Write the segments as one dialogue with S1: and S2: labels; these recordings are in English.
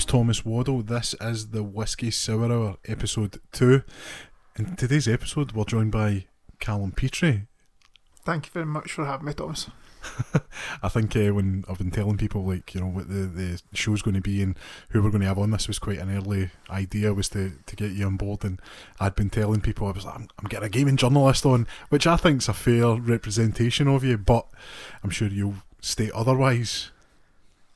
S1: name's Thomas Waddle. This is the Whisky Sour Hour, episode 2. In today's episode, we're joined by Calum Petrie.
S2: Thank you very much for having me, Thomas.
S1: I think when I've been telling people, like, you know, what the show's going to be and who we're going to have on, this was quite an early idea, was to get you on board. And I'd been telling people, I was like, I'm getting a gaming journalist on, which I think's a fair representation of you, but I'm sure you'll state otherwise.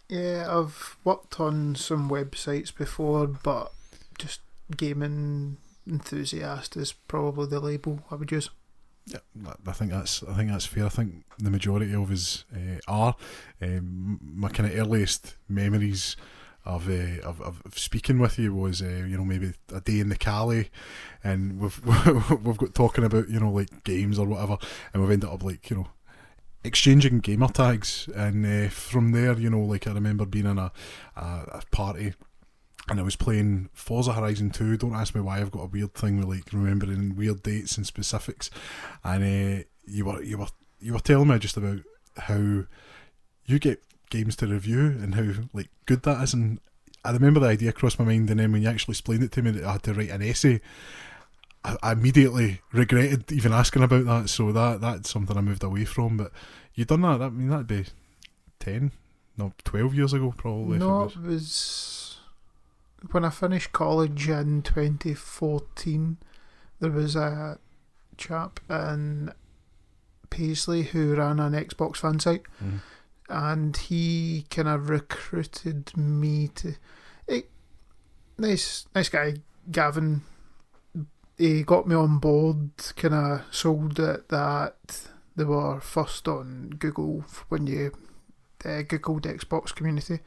S2: Yeah, I've worked on some websites before, but just gaming enthusiast is probably the label I would use.
S1: Yeah, I think that's fair. I think the majority of us are. My kind of earliest memories of speaking with you was maybe a day in the Cali, and we've got talking about like games or whatever, and we've ended up like exchanging gamer tags, and from there like I remember being in a party. And I was playing Forza Horizon 2. Don't ask me why. I've got a weird thing with like remembering weird dates and specifics. And you were telling me just about how you get games to review and how like good that is. And I remember the idea crossed my mind. And then when you actually explained it to me that I had to write an essay, I immediately regretted even asking about that. So that's something I moved away from. But you done that? I mean, that'd be 12 years ago probably.
S2: No, it was when I finished college in 2014. There was a chap in Paisley who ran an Xbox fan site, and he kind of recruited me to. Nice guy, Gavin. He got me on board. Kind of sold it that they were first on Google when you googled Xbox community.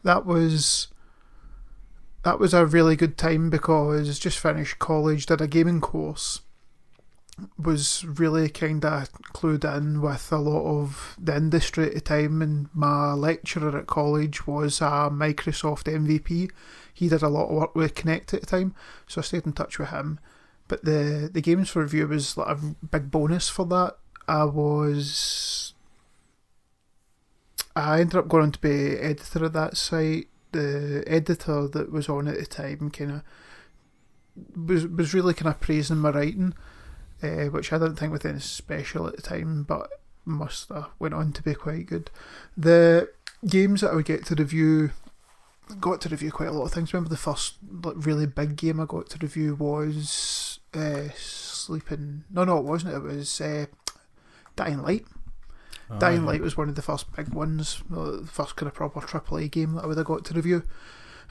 S2: That was a really good time because just finished college, did a gaming course, was really kind of clued in with a lot of the industry at the time, and my lecturer at college was a Microsoft MVP. He did a lot of work with Kinect at the time, so I stayed in touch with him. But the games for review was like a big bonus for that. I ended up going on to be editor of that site. The editor that was on at the time kind of was really kind of praising my writing, which I didn't think was anything special at the time, but must have went on to be quite good. The games that I would got to review quite a lot of things. Remember the first really big game I got to review was Sleeping. No, it wasn't. It was Dying Light. Dying Light was one of the first big ones, the first kind of proper AAA game that I would have got to review.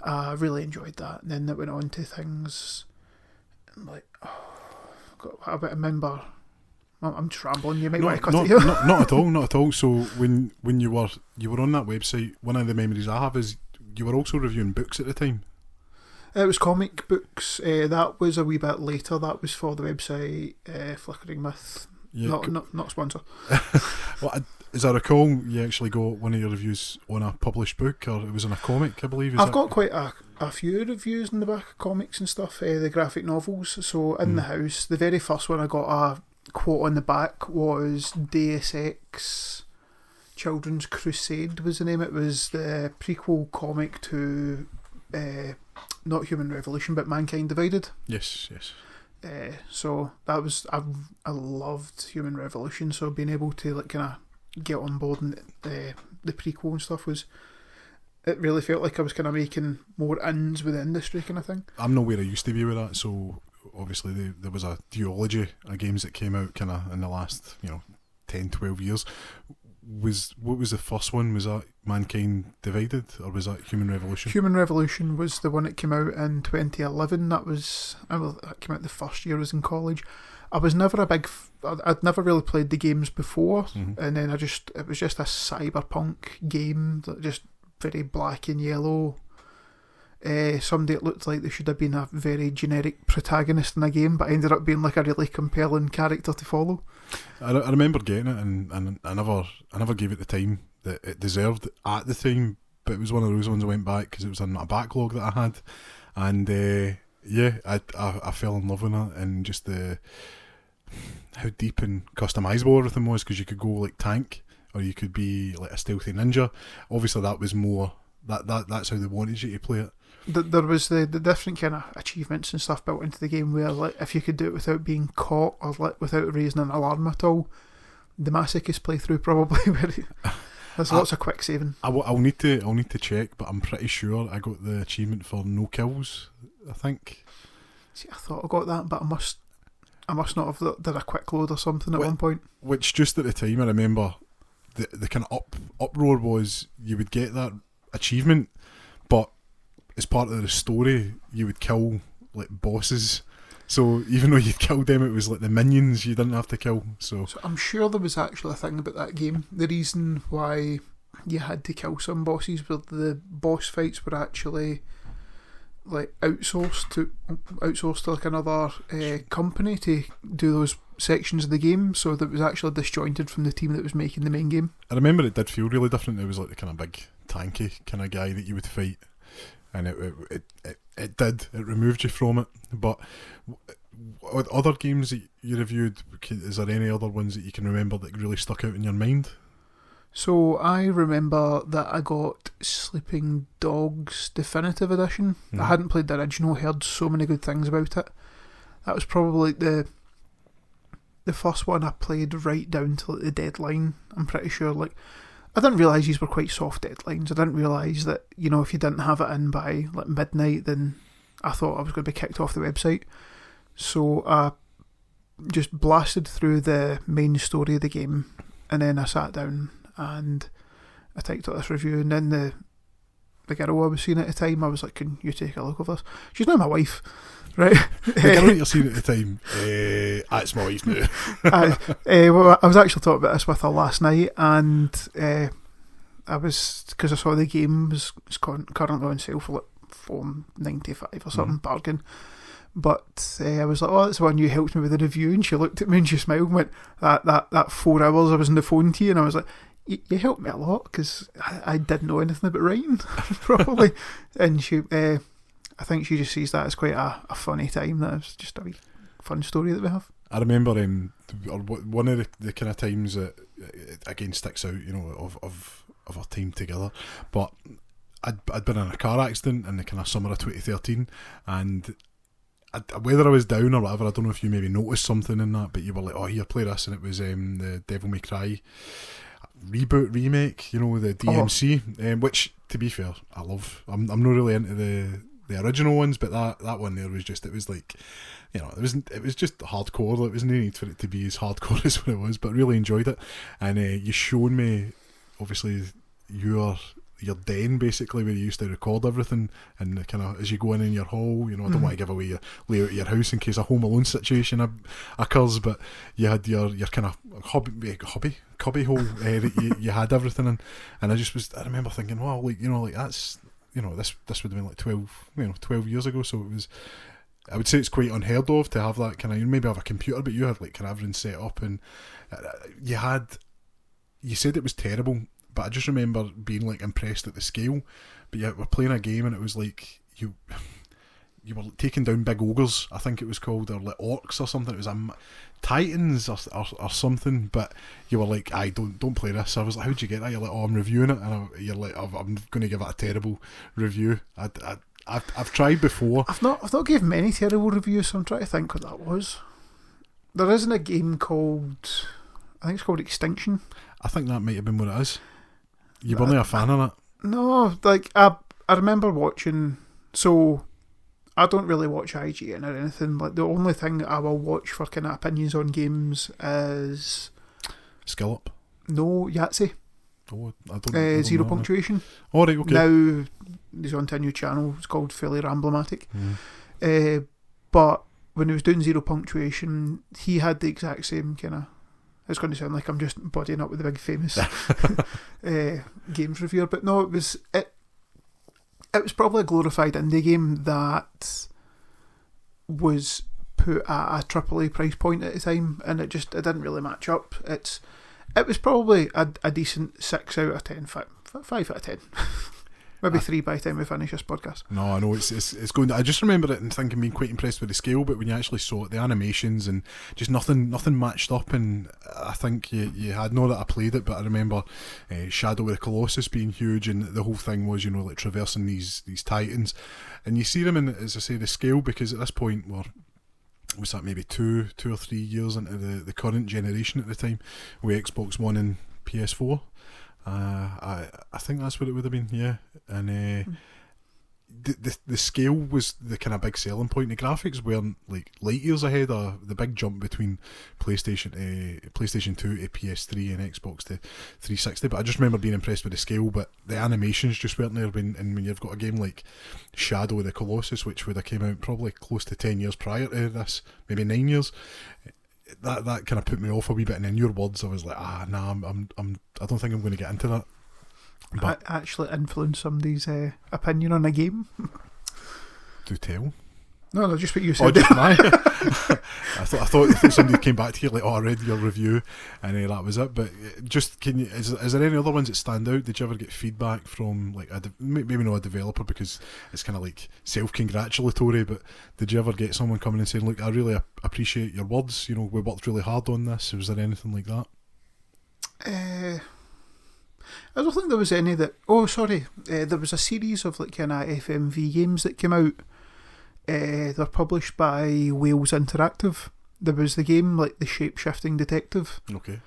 S2: I really enjoyed that. And then it went on to things like, I remember, I'm just rambling, you might want to cut it here.
S1: Not at all. So when you were on that website, one of the memories I have is you were also reviewing books at the time.
S2: It was comic books. That was a wee bit later. That was for the website Flickering Myth. Yeah, not sponsor.
S1: Well, as I recall, you actually got one of your reviews on a published book, or it was in a comic, I believe.
S2: I've got quite a few reviews in the back of comics and stuff, the graphic novels. So in the house, the very first one I got a quote on the back was Deus Ex Children's Crusade was the name. It was the prequel comic to not Human Revolution, but Mankind Divided.
S1: Yes.
S2: So that was I loved Human Revolution. So being able to like kind of get on board and the prequel and stuff it really felt like I was kind of making more ins with the industry kind of thing.
S1: I'm not where I used to be with that. So obviously there was a duology of games that came out kind of in the last 10-12 years. What was the first one? Was that Mankind Divided, or was that Human Revolution?
S2: Human Revolution was the one that came out in 2011. That came out the first year I was in college. I was never I'd never really played the games before, and then it was just a cyberpunk game that just very black and yellow. Somebody it looked like they should have been a very generic protagonist in a game, but ended up being like a really compelling character to follow.
S1: I remember getting it, and I never gave it the time that it deserved at the time, but it was one of those ones I went back because it was in a backlog that I had, and I fell in love with it, and just how deep and customisable everything was, because you could go like tank, or you could be like a stealthy ninja. Obviously that was more that's how they wanted you to play it.
S2: There was the different kind of achievements and stuff built into the game where, like, if you could do it without being caught or without raising an alarm at all, the masochist playthrough probably where there's lots of quick saving.
S1: I'll need to check, but I'm pretty sure I got the achievement for no kills, I think.
S2: See, I thought I got that, but I must not have done a quick load or something at one point.
S1: Which just at the time I remember the kind of uproar was you would get that achievement, but as part of the story you would kill like bosses. So even though you'd killed them, it was like the minions you didn't have to kill. So
S2: I'm sure there was actually a thing about that game. The reason why you had to kill some bosses was the boss fights were actually like outsourced to like another company to do those sections of the game, so that it was actually disjointed from the team that was making the main game.
S1: I remember it did feel really different. It was like the kind of big tanky kind of guy that you would fight, and it removed you from it. But other games that you reviewed, is there any other ones that you can remember that really stuck out in your mind?
S2: So I remember that I got Sleeping Dogs Definitive Edition. I hadn't played the original, heard so many good things about it. That was probably the first one I played right down to like the deadline. I'm pretty sure, like, I didn't realise these were quite soft deadlines. I didn't realise that, you know, if you didn't have it in by like midnight, then I thought I was going to be kicked off the website. So I just blasted through the main story of the game, and then I sat down and I typed up this review, and then the girl I was seeing at the time, I was like, can you take a look at this? She's now my wife, right?
S1: The girl that you're seeing at the time, that's my wife now.
S2: Well, I was actually talking about this with her last night, and I was, because I saw the game was currently on sale for like $4.95 or something, bargain. But I was like, oh, that's the one you helped me with the review, and she looked at me and she smiled and went, that 4 hours I was on the phone to you, and I was like, you helped me a lot, because I didn't know anything about writing properly. And she, I think she just sees that as quite a funny time. That was just a wee fun story that we have.
S1: I remember one of the kind of times that again sticks out, you know, of our time together. But I'd been in a car accident in the kind of summer of 2013, and whether I was down or whatever, I don't know if you maybe noticed something in that, but you were like, oh, here, play this, and it was the Devil May Cry remake, you know, the DMC, which, to be fair, I love. I'm not really into the original ones, but that one there was just, it was like, you know, it was just hardcore. There was no need for it to be as hardcore as what it was, but really enjoyed it. And you showed me, obviously, your den, basically, where you used to record everything, and kind of as you go in your hall, you know, I don't want to give away your layout of your house in case a Home Alone situation occurs, but you had your kind of cubby hole that you had everything in, and I remember thinking, well, like, you know, like that's, you know, this would have been like 12 years ago, so it was, I would say it's quite unheard of to have that kind of, you maybe have a computer, but you had like kind of everything set up, and you said it was terrible, but I just remember being like impressed at the scale. But yeah, we're playing a game and it was like you were taking down big ogres, I think it was called, or like orcs or something. It was titans or something. But you were like, don't play this. I was like, how'd you get that? You're like, oh, I'm reviewing it, and you're like, I'm going to give it a terrible review. I've tried before.
S2: I've not given many terrible reviews, so I'm trying to think what that was. There isn't a game called, I think it's called Extinction. I
S1: think that might have been what it is. You weren't a fan of it?
S2: No, like I remember watching. So I don't really watch IGN or anything. Like the only thing I will watch for kind of opinions on games is
S1: Skill Up.
S2: No, Yahtzee.
S1: Oh, I don't
S2: Zero
S1: know
S2: Punctuation.
S1: That. Oh, right, okay.
S2: Now he's on to a new channel. It's called Fairly Ramblematic. But when he was doing Zero Punctuation, he had the exact same kind of. It's going to sound like I'm just bodying up with the big famous games reviewer, but no, it was probably a glorified indie game that was put at a AAA price point at the time, and it didn't really match up. It was probably a decent 6 out of 10, 5 out of 10. Maybe 3 by the time we finish this podcast.
S1: No, I know it's going. I just remember it and thinking, being quite impressed with the scale, but when you actually saw it, the animations and just nothing matched up. And I think you had, know that I played it, but I remember Shadow of the Colossus being huge, and the whole thing was, like traversing these titans, and you see them in, as I say, the scale, because at this point was that maybe 2 or 3 years into the current generation at the time, with Xbox One and PS4. I think that's what it would have been, yeah. And the scale was the kind of big selling point. The graphics weren't like light years ahead of the big jump between PlayStation 2 to PS3 and Xbox to 360. But I just remember being impressed with the scale, but the animations just weren't there. When you've got a game like Shadow of the Colossus, which would have came out probably close to 10 years prior to this, maybe 9 years. That kind of put me off a wee bit, and in your words, I was like, I don't think I'm going to get into that. But
S2: I actually influence somebody's opinion on a game.
S1: Do tell.
S2: No, just what you said.
S1: Oh, just mine. I thought somebody came back to you like, I read your review, and that was it. But just, is there any other ones that stand out? Did you ever get feedback from like maybe not a developer, because it's kind of like self-congratulatory, but did you ever get someone coming and saying, look, I really appreciate your words, we worked really hard on this? Was there anything like that?
S2: I don't think there was any that... Oh, sorry. There was a series of like kind of FMV games that came out. They're published by Wales Interactive. There was the game like the Shape-Shifting Detective.
S1: Okay.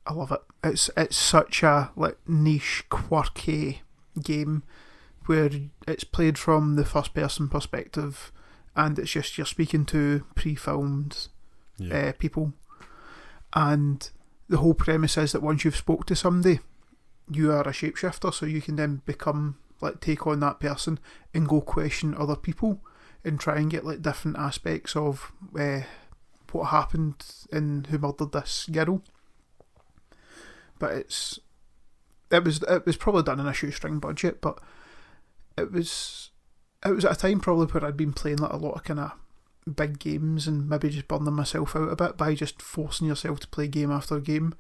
S2: I love it. It's such a like niche, quirky game where it's played from the first-person perspective, and it's just you're speaking to pre-filmed people, and the whole premise is that once you've spoke to somebody, you are a shapeshifter, so you can then become like take on that person and go question other people and try and get like different aspects of what happened and who murdered this girl. But it was probably done in a shoestring budget, but it was at a time probably where I'd been playing like a lot of kind of big games and maybe just burning myself out a bit by just forcing yourself to play game after game.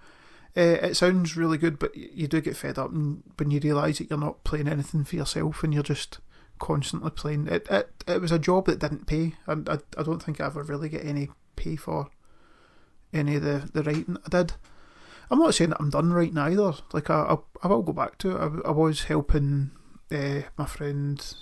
S2: It sounds really good, but you do get fed up when you realise that you're not playing anything for yourself and you're just constantly playing. It was a job that didn't pay, and I don't think I ever really get any pay for any of the writing I did. I'm not saying that I'm done writing either. Like I will go back to it. I was helping my friend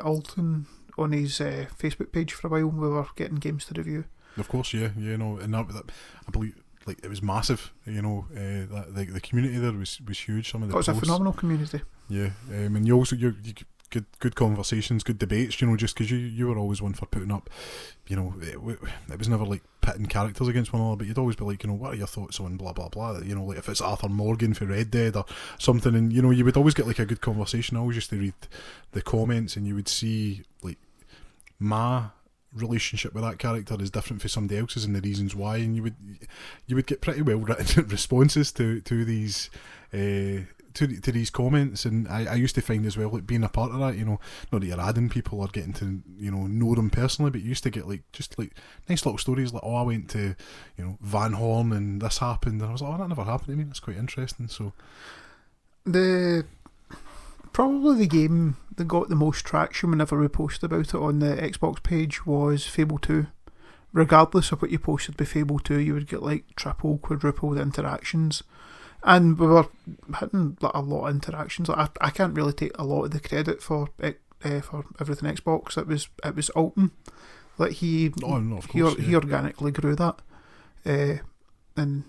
S2: Alton on his Facebook page for a while. We were getting games to review.
S1: Of course, yeah, and that I believe like it was massive. The community there was huge. Some of the
S2: it's a phenomenal community.
S1: Yeah, and you also you good conversations, good debates. Just because you were always one for putting up. It was never like pitting characters against one another, but you'd always be like, what are your thoughts on blah blah blah. Like if it's Arthur Morgan for Red Dead or something, and you would always get like a good conversation. I always used to read the comments, and you would see like my relationship with that character is different for somebody else's and the reasons why, and you would get pretty well written responses to these to these comments. And I used to find as well, like being a part of that, not that you're adding people or getting to know them personally, but you used to get like just like nice little stories like, I went to Van Horn and this happened, and I was like, that never happened to me. That's quite interesting. So
S2: probably the game that got the most traction whenever we posted about it on the Xbox page was Fable 2. Regardless of what you posted by Fable 2, you would get like triple, quadrupled interactions. And we were hitting like a lot of interactions. Like, I can't really take a lot of the credit for everything Xbox. It was Alton. Like he organically grew that. And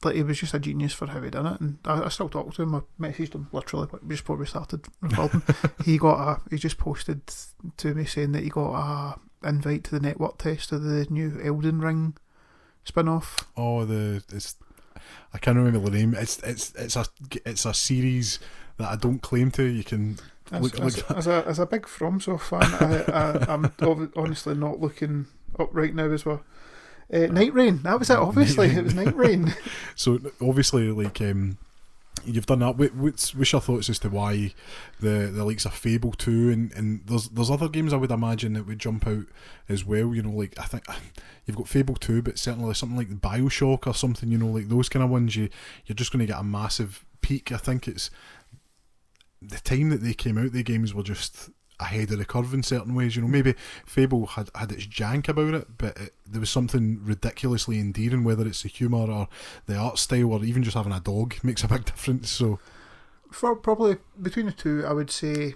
S2: like he was just a genius for how he done it, and I still talk to him. I messaged him literally just before we started recording. He just posted to me saying that he got a invite to the network test of the new Elden Ring spin-off.
S1: Oh, I can't remember the name. It's a series that I don't claim to. You can
S2: as a big FromSoft fan, I'm honestly not looking up right now as well. Night Rain, that was it. Obviously, it was Night Rain.
S1: So obviously, like you've done that. What's your thoughts as to why the likes of Fable 2 and there's other games I would imagine that would jump out as well. Like I think you've got Fable 2, but certainly something like BioShock or something. Like those kind of ones, you're just going to get a massive peak. I think it's the time that they came out, the games were just ahead of the curve in certain ways. You know, maybe Fable had its jank about it, but there was something ridiculously endearing, whether it's the humour or the art style or even just having a dog makes a big difference. So,
S2: for probably between the two, I would say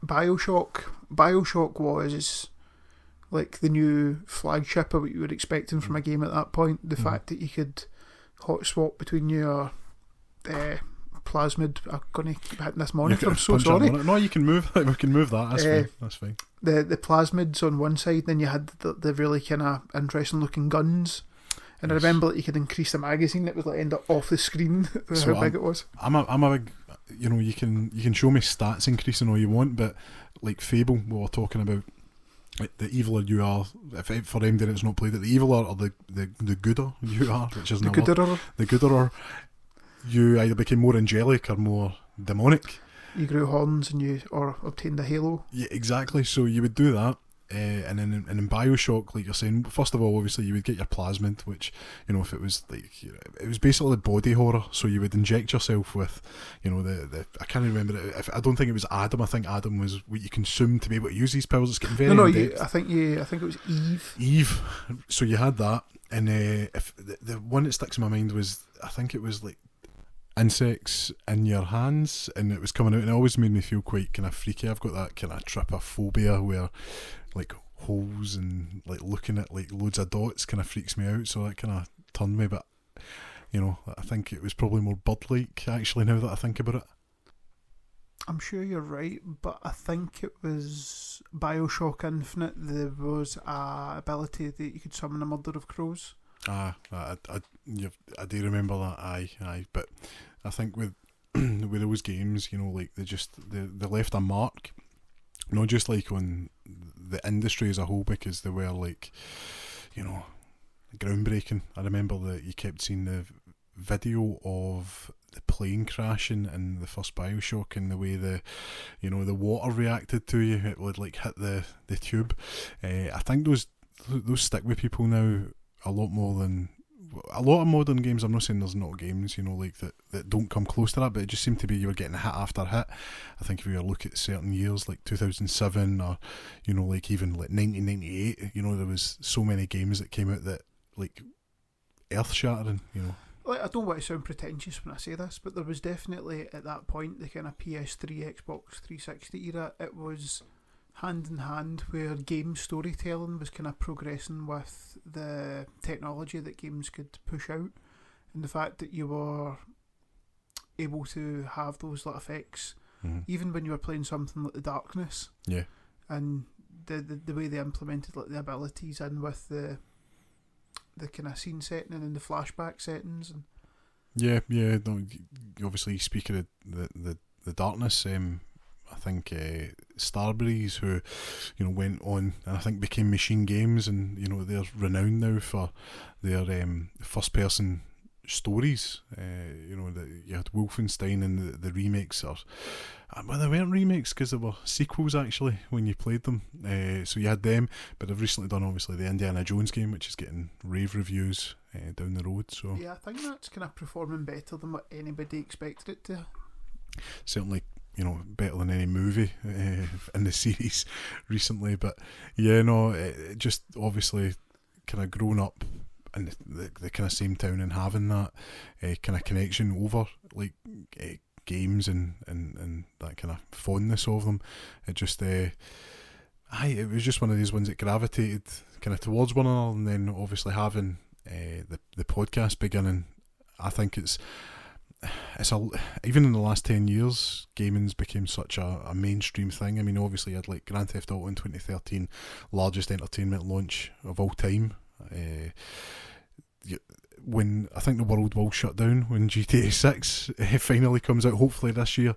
S2: Bioshock. Bioshock was like the new flagship of what you were expecting from a game at that point. The fact that you could hot swap between your plasmid. I'm going to keep hitting this monitor. I'm so sorry.
S1: No, you can move. We can move that. That's fine. That's fine.
S2: The plasmids on one side, then you had the really kind of interesting looking guns. And yes. I remember that you could increase the magazine. It was like end up off the screen. So how big it was.
S1: I'm a big. You know, you can show me stats increasing all you want, but like Fable, we were talking about. Like the eviler you are, if for anybody that's not played it, the eviler or the gooder you are, which isn't the gooderer, you either became more angelic or more demonic.
S2: You grew horns or obtained a halo.
S1: Yeah, exactly. So you would do that, and then in Bioshock, like you're saying, first of all, obviously you would get your plasmid, which, you know, if it was like, you know, it was basically body horror. So you would inject yourself with, you know, the I can't remember it. I don't think it was Adam. I think Adam was what you consumed to be able to use these powers. It's getting very
S2: I think it was Eve.
S1: Eve. So you had that, and if the one that sticks in my mind was, I think it was like insects in your hands, and it was coming out, and it always made me feel quite kind of freaky. I've got that kind of trypophobia where like holes and like looking at like loads of dots kind of freaks me out, so that kind of turned me. But you know, I think it was probably more bird-like actually, now that I think about it.
S2: I'm sure you're right, but I think it was Bioshock Infinite. There was a ability that you could summon a murder of crows.
S1: I do remember that. Aye, but I think with with those games, you know, like they left a mark, not just like on the industry as a whole, because they were like, you know, groundbreaking. I remember that you kept seeing the video of the plane crashing in the first Bioshock, and the way the water reacted to you, it would like hit the tube. I think those stick with people now a lot more than a lot of modern games. I'm not saying there's not games, you know, like that don't come close to that, but it just seemed to be you were getting hit after hit. I think if you were to look at certain years like 2007 or, you know, like even like 1998, you know, there was so many games that came out that like earth shattering, you know.
S2: Like, I don't want to sound pretentious when I say this, but there was definitely at that point the kind of PS3, Xbox 360 era. It was hand in hand where game storytelling was kind of progressing with the technology that games could push out, and the fact that you were able to have those little effects even when you were playing something like The Darkness.
S1: Yeah.
S2: And the way they implemented like the abilities in with the kind of scene setting and then the flashback settings. And
S1: yeah. No, obviously speaking of the Darkness, I think Starbreeze, who, you know, went on and I think became Machine Games, and you know they're renowned now for their first person stories. You know, you had Wolfenstein and the remakes, or well, they weren't remakes because they were sequels actually when you played them. So you had them, but they've recently done obviously the Indiana Jones game, which is getting rave reviews down the road. So
S2: yeah, I think that's kind of performing better than what anybody expected it to.
S1: Certainly, you know, better than any movie in the series recently. But yeah, no, it just obviously kind of grown up in the kind of same town and having that kind of connection over like games and that kind of fondness of them. It just it was just one of these ones that gravitated kind of towards one another, and then obviously having the podcast beginning, I think it's even in the last 10 years, gaming's became such a mainstream thing. I mean, obviously, you had like Grand Theft Auto in 2013, largest entertainment launch of all time. When I think the world will shut down when GTA 6 finally comes out, hopefully this year.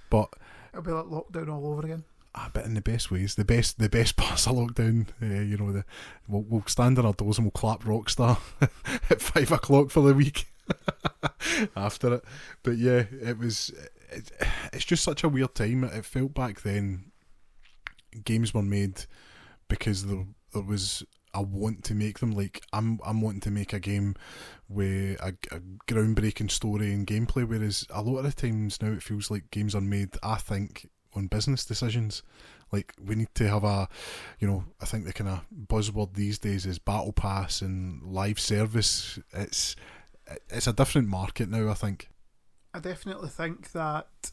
S1: But
S2: it'll be like lockdown all over again.
S1: But in the best ways, the best parts of lockdown. You know, we'll stand on our doors and we'll clap Rockstar at 5 o'clock for the week. After it. But yeah, it's just such a weird time. It felt back then games were made because there was I want to make them. Like I'm wanting to make a game with a groundbreaking story and gameplay, whereas a lot of the times now it feels like games are made, I think, on business decisions. Like we need to have I think the kind of buzzword these days is battle pass and live service. It's a different market now, I think.
S2: I definitely think that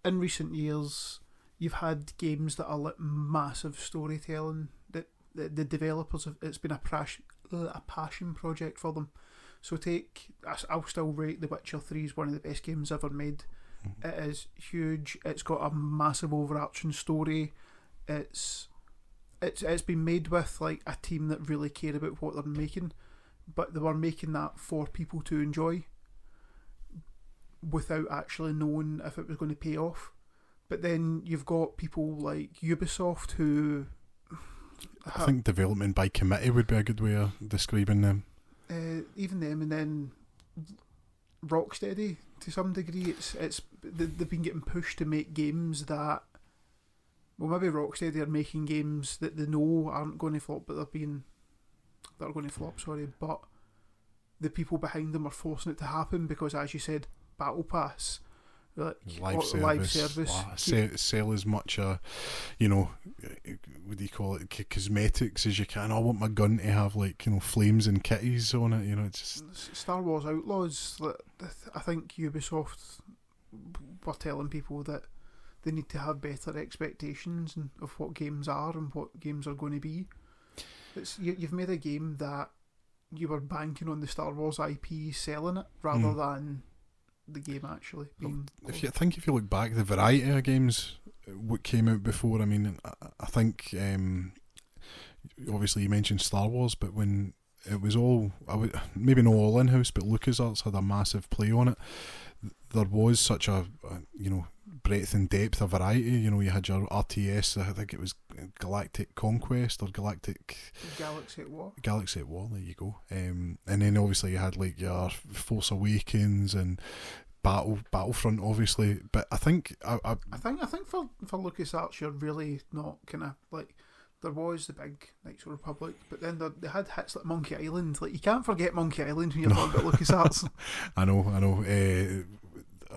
S2: in recent years you've had games that are like massive storytelling that the developers have, it's been a passion project for them. So I'll still rate The Witcher 3 as one of the best games ever made. It is huge. It's got a massive overarching story. It's been made with like a team that really care about what they're making, but they were making that for people to enjoy without actually knowing if it was going to pay off. But then you've got people like Ubisoft who
S1: I think development by committee would be a good way of describing them.
S2: Even them, and then Rocksteady to some degree. They've been getting pushed to make games that, well, maybe Rocksteady are making games that they know aren't going to flop, but they're going to flop. Sorry, but the people behind them are forcing it to happen because, as you said, Battle Pass, like live service,
S1: sell as much what do you call it, cosmetics as you can. I want my gun to have flames and kitties on it. It's just
S2: Star Wars Outlaws. I think Ubisoft were telling people that they need to have better expectations of what games are and what games are going to be. You've made a game that you were banking on the Star Wars IP selling it rather than the game actually being. If
S1: you look back, the variety of games what came out before. I mean, I think obviously you mentioned Star Wars, but when it was all, maybe not all in house, but LucasArts had a massive play on it. There was such a breadth and depth of variety. You had your RTS, I think it was Galactic Conquest or
S2: Galaxy at War.
S1: Galaxy at War, there you go. And then obviously you had like your Force Awakens and Battlefront, obviously. But I think
S2: I think for LucasArts, you're really not kind of like. There was the big Knights of the Republic, but then they had hits like Monkey Island. Like, you can't forget Monkey Island when you're talking about LucasArts.
S1: I know.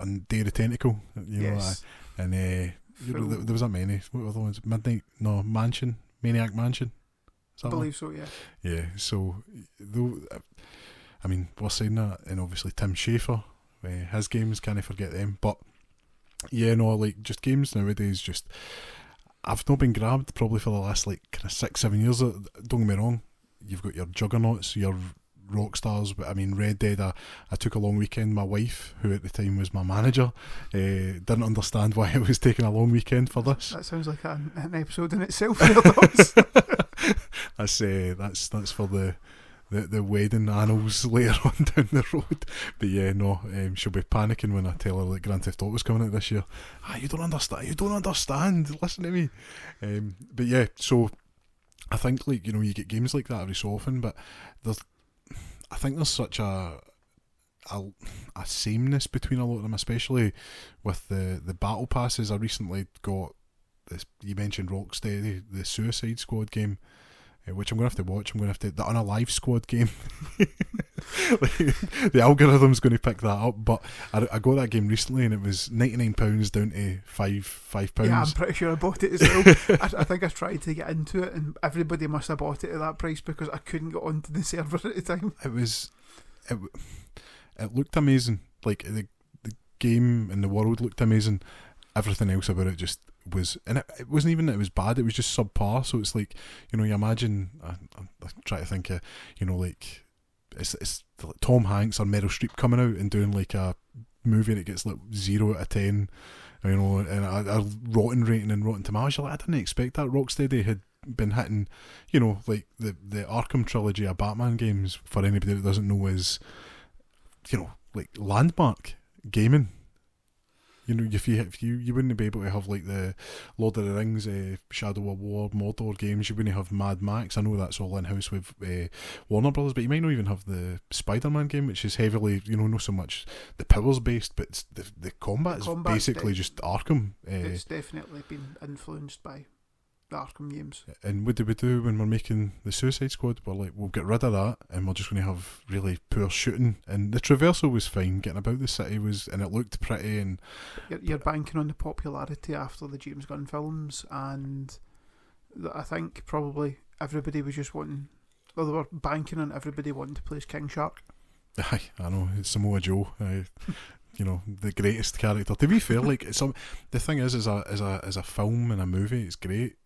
S1: And Day of the Tentacle,
S2: yes.
S1: And there was that many. What were the ones? Mansion, Maniac Mansion.
S2: I believe so, yeah.
S1: Yeah, so, I mean, we're saying that, and obviously Tim Schafer, his games, can't forget them. But, yeah, just games nowadays, I've not been grabbed probably for the last kind of 6-7 years. Don't get me wrong, you've got your juggernauts, your rock stars, but I mean Red Dead, I took a long weekend. My wife, who at the time was my manager, didn't understand why I was taking a long weekend for this.
S2: That sounds like an episode in itself.
S1: That's for the wedding annals later on down the road. But yeah, no, she'll be panicking when I tell her that Grand Theft Auto's coming out this year. You don't understand, listen to me. But yeah, so I think you get games like that every so often, but I think there's such a sameness between a lot of them, especially with the battle passes. I recently got this, you mentioned Rocksteady, the Suicide Squad game, which I'm going to have to watch. I'm going to have to, the Unalive Squad game. The algorithm's going to pick that up, but I got that game recently and it was £99 down to £5.
S2: Yeah, I'm pretty sure I bought it as well. I think I tried to get into it and everybody must have bought it at that price because I couldn't get onto the server at the time.
S1: It looked amazing. Like the game and the world looked amazing. Everything else about it just was, and it wasn't even that it was bad, it was just subpar. So it's like, you imagine, I try to think of, it's like Tom Hanks or Meryl Streep coming out and doing like a movie that gets like 0 out of 10, and a rotten rating in Rotten Tomatoes. I didn't expect that. Rocksteady had been hitting, like the Arkham trilogy of Batman games, for anybody that doesn't know, is, like landmark gaming. If you wouldn't be able to have like the Lord of the Rings, Shadow of War, Mordor games, you wouldn't have Mad Max. I know that's all in house with Warner Brothers, but you might not even have the Spider-Man game, which is heavily, not so much the powers based, but it's the combat is basically just Arkham.
S2: It's definitely been influenced by. the Arkham games.
S1: And what do we do when we're making the Suicide Squad? We're like, we'll get rid of that, and we're just going to have really poor shooting. And the traversal was fine, getting about the city was, and it looked pretty. And
S2: you're banking on the popularity after the James Gunn films, and I think probably everybody was just wanting, well, they were banking on everybody wanting to play as King Shark.
S1: Aye, I know, it's Samoa Joe. You know, the greatest character. To be fair, like the thing is, as a film and a movie, it's great,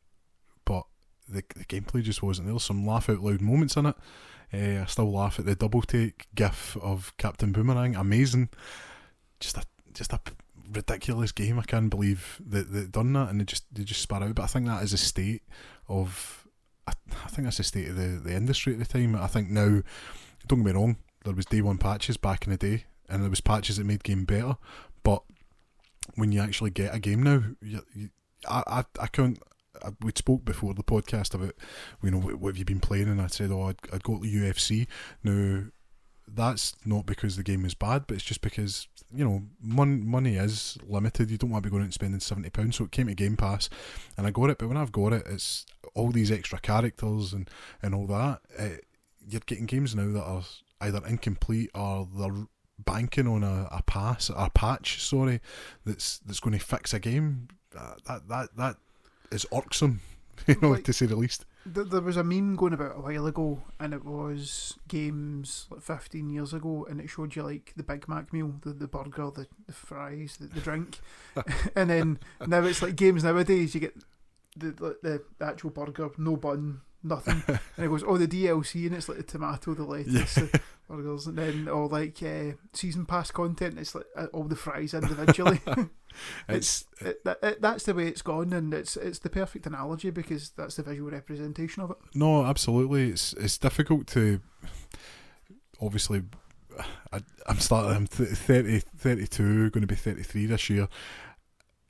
S1: but the gameplay just wasn't there. Some laugh out loud moments in it. I still laugh at the double take gif of Captain Boomerang. Amazing. Just a ridiculous game. I can't believe that they done that, and they just spat out. But I think that is a state of, I think that's the state of the industry at the time. I think now, don't get me wrong, there was day one patches back in the day, and there was patches that made game better, but when you actually get a game now, I can't. We spoke before the podcast about, you know, what have you been playing, and I said, I'd go to the UFC. Now, that's not because the game is bad, but it's just because, you know, money is limited. You don't want to be going out and spending £70, so it came to Game Pass, and I got it. But when I've got it, it's all these extra characters and all that. You're getting games now that are either incomplete or they're banking on a patch, that's going to fix a game. That is irksome, you know, like, to say the least.
S2: There was a meme going about a while ago, and it was games like 15 years ago, and it showed you like the Big Mac meal, the burger, the fries, the drink, and then now it's like games nowadays. You get the actual burger, no bun, nothing, and it goes, the DLC, and it's like the tomato, the lettuce, the burgers, and then all like season pass content. It's like all the fries individually. That's the way it's gone, and it's the perfect analogy because that's the visual representation of it.
S1: No, absolutely. It's difficult to, obviously, I'm 30, 32, going to be 33 this year.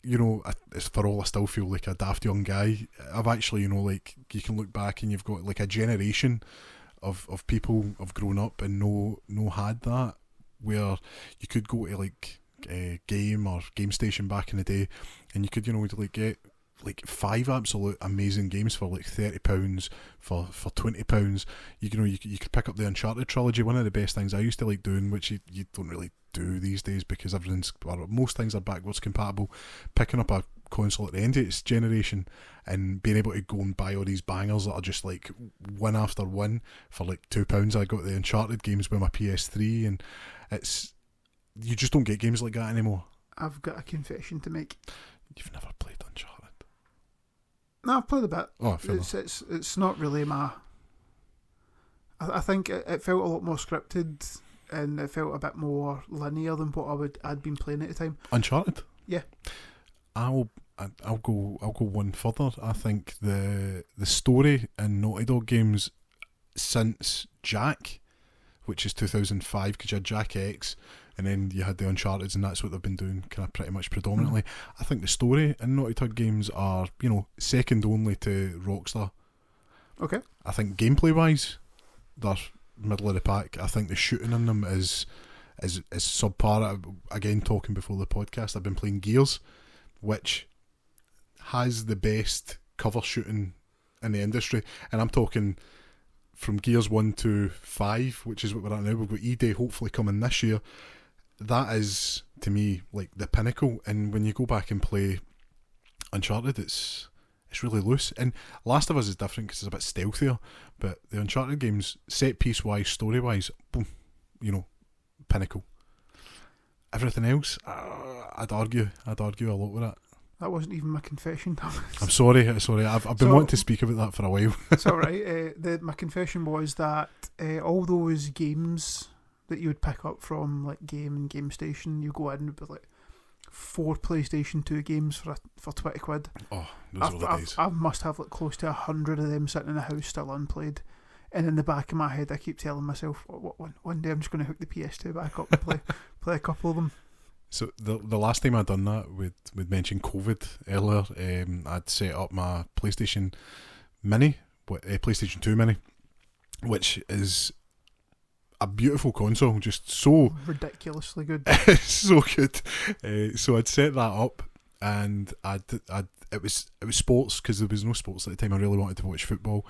S1: You know, for all I still feel like a daft young guy. I've actually, you know, like, you can look back and you've got like a generation of people have grown up and no had that, where you could go to like Game or Game Station back in the day, and you could, you know, like get like 5 absolute amazing games for like £30, for £20. You could pick up the Uncharted trilogy. One of the best things I used to like doing, which you don't really do these days because most things are backwards compatible. Picking up a console at the end of its generation and being able to go and buy all these bangers that are just like one after one for like £2. I got the Uncharted games with my PS3, and you just don't get games like that anymore.
S2: I've got a confession to make.
S1: You've never played Uncharted?
S2: No, I've played a bit.
S1: Oh, fair enough.
S2: It's not really my. I think it felt a lot more scripted, and it felt a bit more linear than what I'd been playing at the time.
S1: Uncharted?
S2: Yeah.
S1: I'll go one further. I think the story in Naughty Dog games since Jack, which is 2005, because you had Jack X, and then you had the Uncharted, and that's what they've been doing kind of pretty much predominantly. I think the story in Naughty Dog games are, you know, second only to Rockstar.
S2: Okay.
S1: I think gameplay wise, they're middle of the pack. I think the shooting in them is subpar. Again, talking before the podcast, I've been playing Gears, which has the best cover shooting in the industry, and I'm talking from Gears 1 to 5, which is what we're at now. We've got E-Day hopefully coming this year. That is, to me, like the pinnacle. And when you go back and play Uncharted, it's really loose. And Last of Us is different because it's a bit stealthier, but the Uncharted games, set piece wise, story wise, boom, you know, pinnacle. Everything else, I'd argue a lot with that.
S2: That wasn't even my confession, Thomas.
S1: I'm sorry. I've been wanting to speak about that for a while.
S2: It's alright. My confession was that all those games that you would pick up from like Game and Game Station, you go in with like 4 PlayStation 2 games for £20.
S1: Oh, those were the days.
S2: I must have like close to 100 of them sitting in the house still unplayed. And in the back of my head, I keep telling myself, one day I'm just going to hook the PS2 back up and play a couple of them.
S1: So the last time I'd done that, we'd mentioned COVID earlier, I'd set up my PlayStation Mini, PlayStation 2 Mini, which is a beautiful console, just so
S2: ridiculously good.
S1: so good. So I'd set that up, and it was sports, because there was no sports at the time. I really wanted to watch football,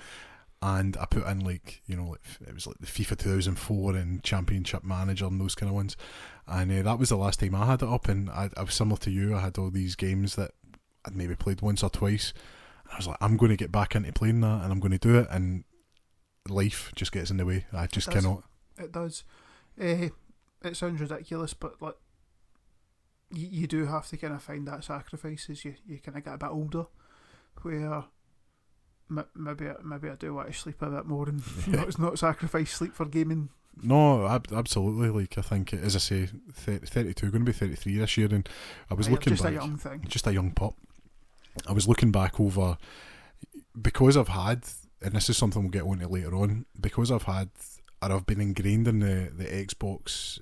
S1: and I put in like it was like the FIFA 2004 and Championship Manager and those kind of ones, and that was the last time I had it up. And I was similar to you. I had all these games that I'd maybe played once or twice, and I was like, I'm going to get back into playing that, and I'm going to do it, and life just gets in the way. I just cannot.
S2: It does. It sounds ridiculous, but like you do have to kind of find that sacrifice as you kind of get a bit older, where maybe I do want to sleep a bit more and not sacrifice sleep for gaming.
S1: No, absolutely. Like, I think, as I say, 32, going to be 33 this year, and I was looking
S2: just
S1: back,
S2: a young thing,
S1: just a young pup. I was looking back over, because I've had, and this is something we'll get on to later on, because I've been ingrained in the Xbox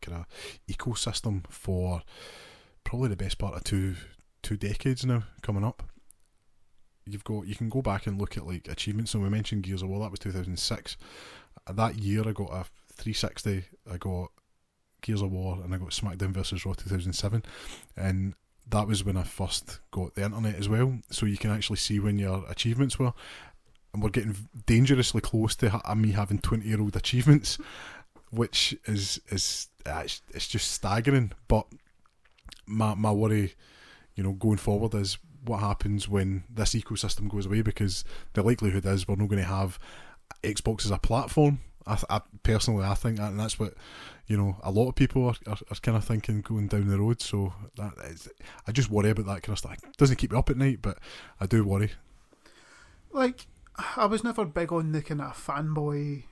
S1: kind of ecosystem for probably the best part of two decades now coming up. You can go back and look at like achievements. So we mentioned Gears of War, that was 2006. That year I got a 360, I got Gears of War, and I got SmackDown vs Raw 2007, and that was when I first got the internet as well. So you can actually see when your achievements were, and we're getting dangerously close to me having 20-year-old achievements, which is it's just staggering. But my worry, going forward, is what happens when this ecosystem goes away, because the likelihood is we're not going to have Xbox as a platform. I personally think that, and that's what a lot of people are kind of thinking going down the road. So I just worry about that kind of stuff. It doesn't keep me up at night, but I do worry. Like,
S2: I was never big on the kind of fanboy.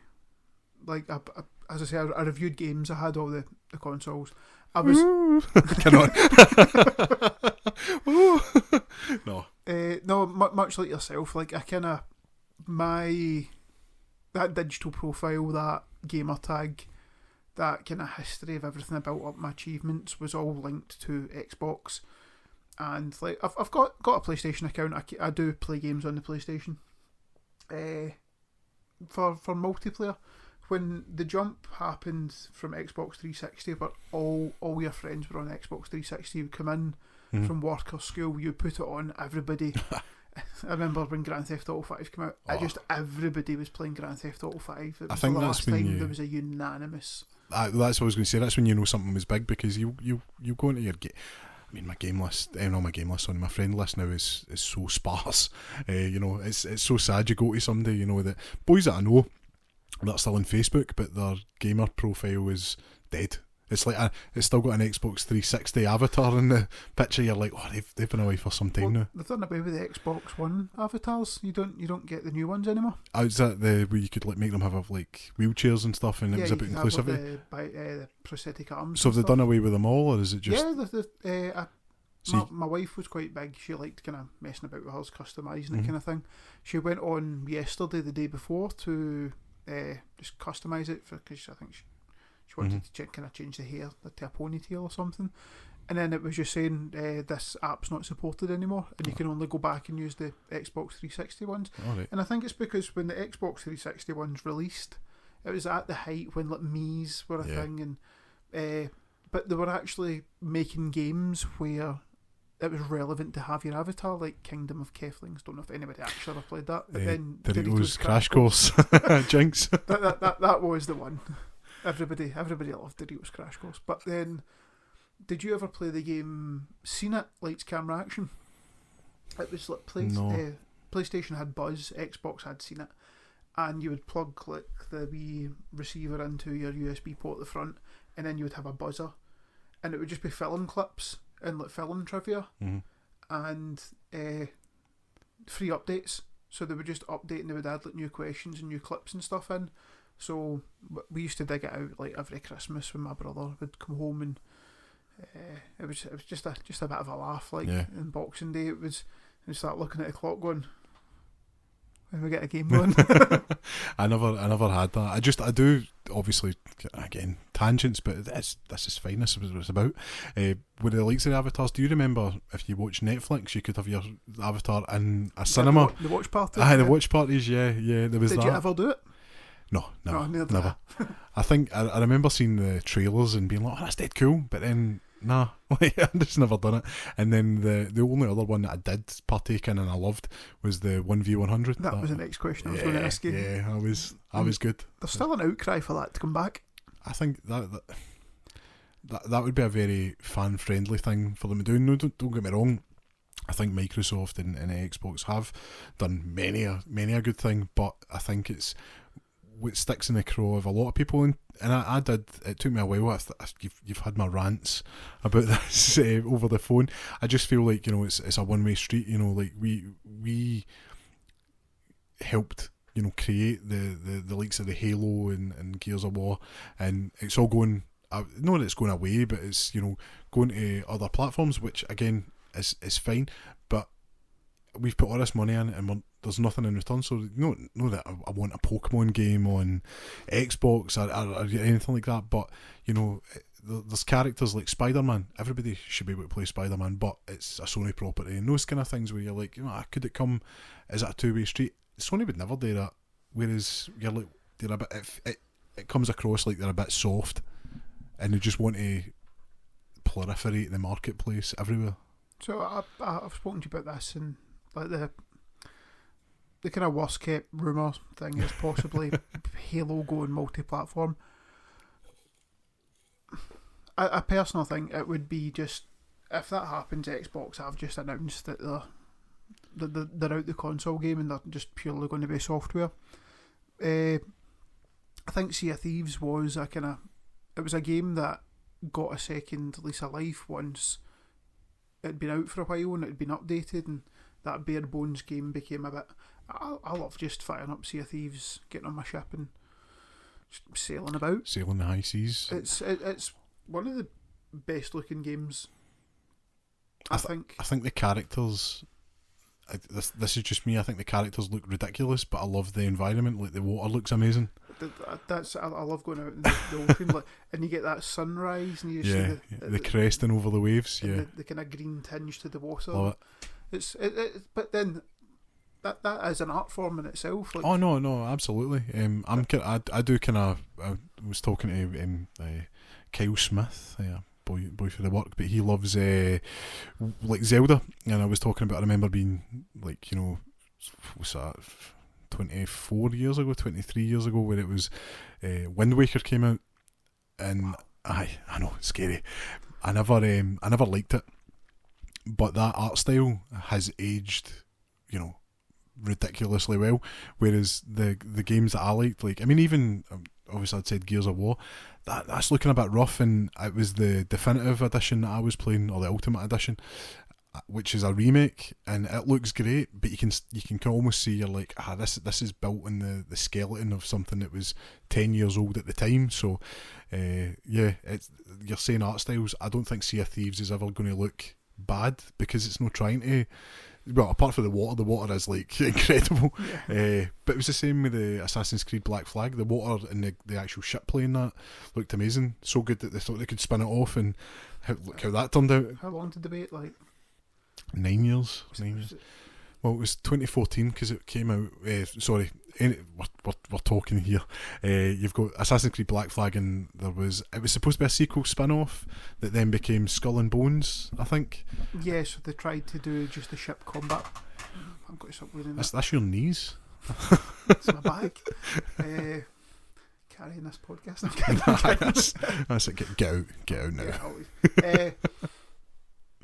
S2: Like, as I say, I reviewed games. I had all the consoles. I was
S1: cannot.
S2: No, much like yourself. Like, I kind of that digital profile, that gamer tag, that kind of history of everything I built up, my achievements, was all linked to Xbox. And like, I've got a PlayStation account. I do play games on the PlayStation. For multiplayer, when the jump happened from Xbox 360, where all your friends were on Xbox 360, you come in from work or school, you put it on, everybody. I remember when Grand Theft Auto 5 came out, everybody was playing Grand Theft Auto 5. It was, I think, the last time there was a unanimous. That's
S1: what I was going to say. That's when you know something was big, because you go into your game. I mean, my game list, not my game list, my friend list now is so sparse. It's so sad. You go to somebody, that boys that I know that are still on Facebook, but their gamer profile is dead. It's like it's still got an Xbox 360 avatar in the picture. You're like, they've been away for some time now.
S2: They've done away with the Xbox One avatars. You don't get the new ones anymore.
S1: Is that where you could like make them have like wheelchairs and stuff, and it was about inclusivity?
S2: The prosthetic arms.
S1: So have they done away with them all, or is it just?
S2: Yeah, my wife was quite big. She liked kind of messing about with hers, customising it kind of thing. She went on yesterday, the day before, to just customise it because I think she wanted to kind of change the hair to a ponytail or something. And then it was just saying this app's not supported anymore, and you can only go back and use the Xbox 360 ones.
S1: Right.
S2: And I think it's because when the Xbox 360 ones released, it was at the height when like Mii's were a thing, and but they were actually making games where it was relevant to have your avatar, like Kingdom of Keflings. Don't know if anybody actually ever played that. But then
S1: Doritos Crash Course. Jinx.
S2: that was the one. Everybody loved Doritos Crash Course. But then, did you ever play the game Seen It, Lights Camera Action? It was like PlayStation had Buzz, Xbox had Seen It, and you would plug like the wee receiver into your USB port at the front, and then you would have a buzzer, and it would just be film clips and like film trivia and free updates. So they would just update, and they would add like new questions and new clips and stuff in. So we used to dig it out like every Christmas when my brother would come home, and it was just a bit of a laugh. Like in Boxing Day, we start looking at the clock going, when we get a game going.
S1: I never had that. I do obviously, again, tangents, but this is fine. This is what it's about. With the likes of the avatars, do you remember if you watch Netflix, you could have your avatar in a cinema?
S2: The watch party.
S1: The watch parties. Yeah. There was.
S2: Did you ever do it?
S1: No, never. I think I remember seeing the trailers and being like, "Oh, that's dead cool," but then Nah, like, I just never done it. And then the only other one that I did partake in and I loved was the 1v100.
S2: That was the next question I was going to ask you.
S1: Yeah, I was good.
S2: There's still an outcry for that to come back.
S1: I think that would be a very fan friendly thing for them to do. No, don't get me wrong. I think Microsoft and Xbox have done many a good thing, but I think it's what sticks in the craw of a lot of people, and I did. It took me a while. You've had my rants about this over the phone. I just feel like, you know, it's a one way street. You know, like we helped, you know, create the likes of the Halo and Gears of War, and it's all going. Not that it's going away, but it's, you know, going to other platforms, which again is fine. But we've put all this money in, and there's nothing in return. So no that I want a Pokemon game on Xbox or anything like that. But, you know, there's characters like Spider-Man. Everybody should be able to play Spider-Man, but it's a Sony property, and those kind of things where you're like, you know, could it come? Is it a two-way street? Sony would never do that. Whereas you're like, they're a bit. It comes across like they're a bit soft, and they just want to proliferate the marketplace everywhere. So
S2: I've spoken to you about this, and like the kind of worst kept rumour thing is possibly Halo going multi-platform. I personally think it would be just, if that happens, Xbox have just announced that they're out the console game and they're just purely going to be software. I think Sea of Thieves was it was a game that got a second lease of life once it'd been out for a while and it'd been updated, and that bare bones game became a bit. I love just firing up Sea of Thieves, getting on my ship and just sailing about,
S1: sailing the high seas.
S2: It's one of the best looking games. I think
S1: the characters. This is just me. I think the characters look ridiculous, but I love the environment. Like, the water looks amazing.
S2: I love going out in the ocean, like, and you get that sunrise, and you see
S1: the cresting over the waves. Yeah,
S2: the kind of green tinge to the water.
S1: Love
S2: it. But then that is an art form in itself. Like,
S1: oh no, absolutely. I do kind of. I was talking to Kyle Smith. Boy for the work, but he loves like Zelda, and I was talking about, I remember being like, you know, what's that, 23 years ago, where it was Wind Waker came out, and I know, it's scary. I never liked it, but that art style has aged, you know, ridiculously well. Whereas the games that I liked, like, I mean, even obviously I'd said Gears of War, that's looking a bit rough, and it was the definitive edition that I was playing, or the ultimate edition, which is a remake, and it looks great, but you can almost see, you're like, this is built in the skeleton of something that was 10 years old at the time. So you're saying art styles. I don't think Sea of Thieves is ever going to look bad, because it's not trying to. Well, apart from the water is like incredible. Yeah. But it was the same with the Assassin's Creed Black Flag. The water and the actual ship playing that looked amazing. So good that they thought they could spin it off, and look how that turned out.
S2: How long did they wait? Like
S1: 9 years. 9 years. Well, it was 2014 because it came out. We're talking here. You've got Assassin's Creed Black Flag, and it was supposed to be a sequel spin-off that then became Skull and Bones, I think.
S2: Yeah, so they tried to do just the ship combat. I've got to stop reading that.
S1: That's your knees.
S2: It's my bag. Carrying this podcast. I'm kidding.
S1: That's it. Get out now.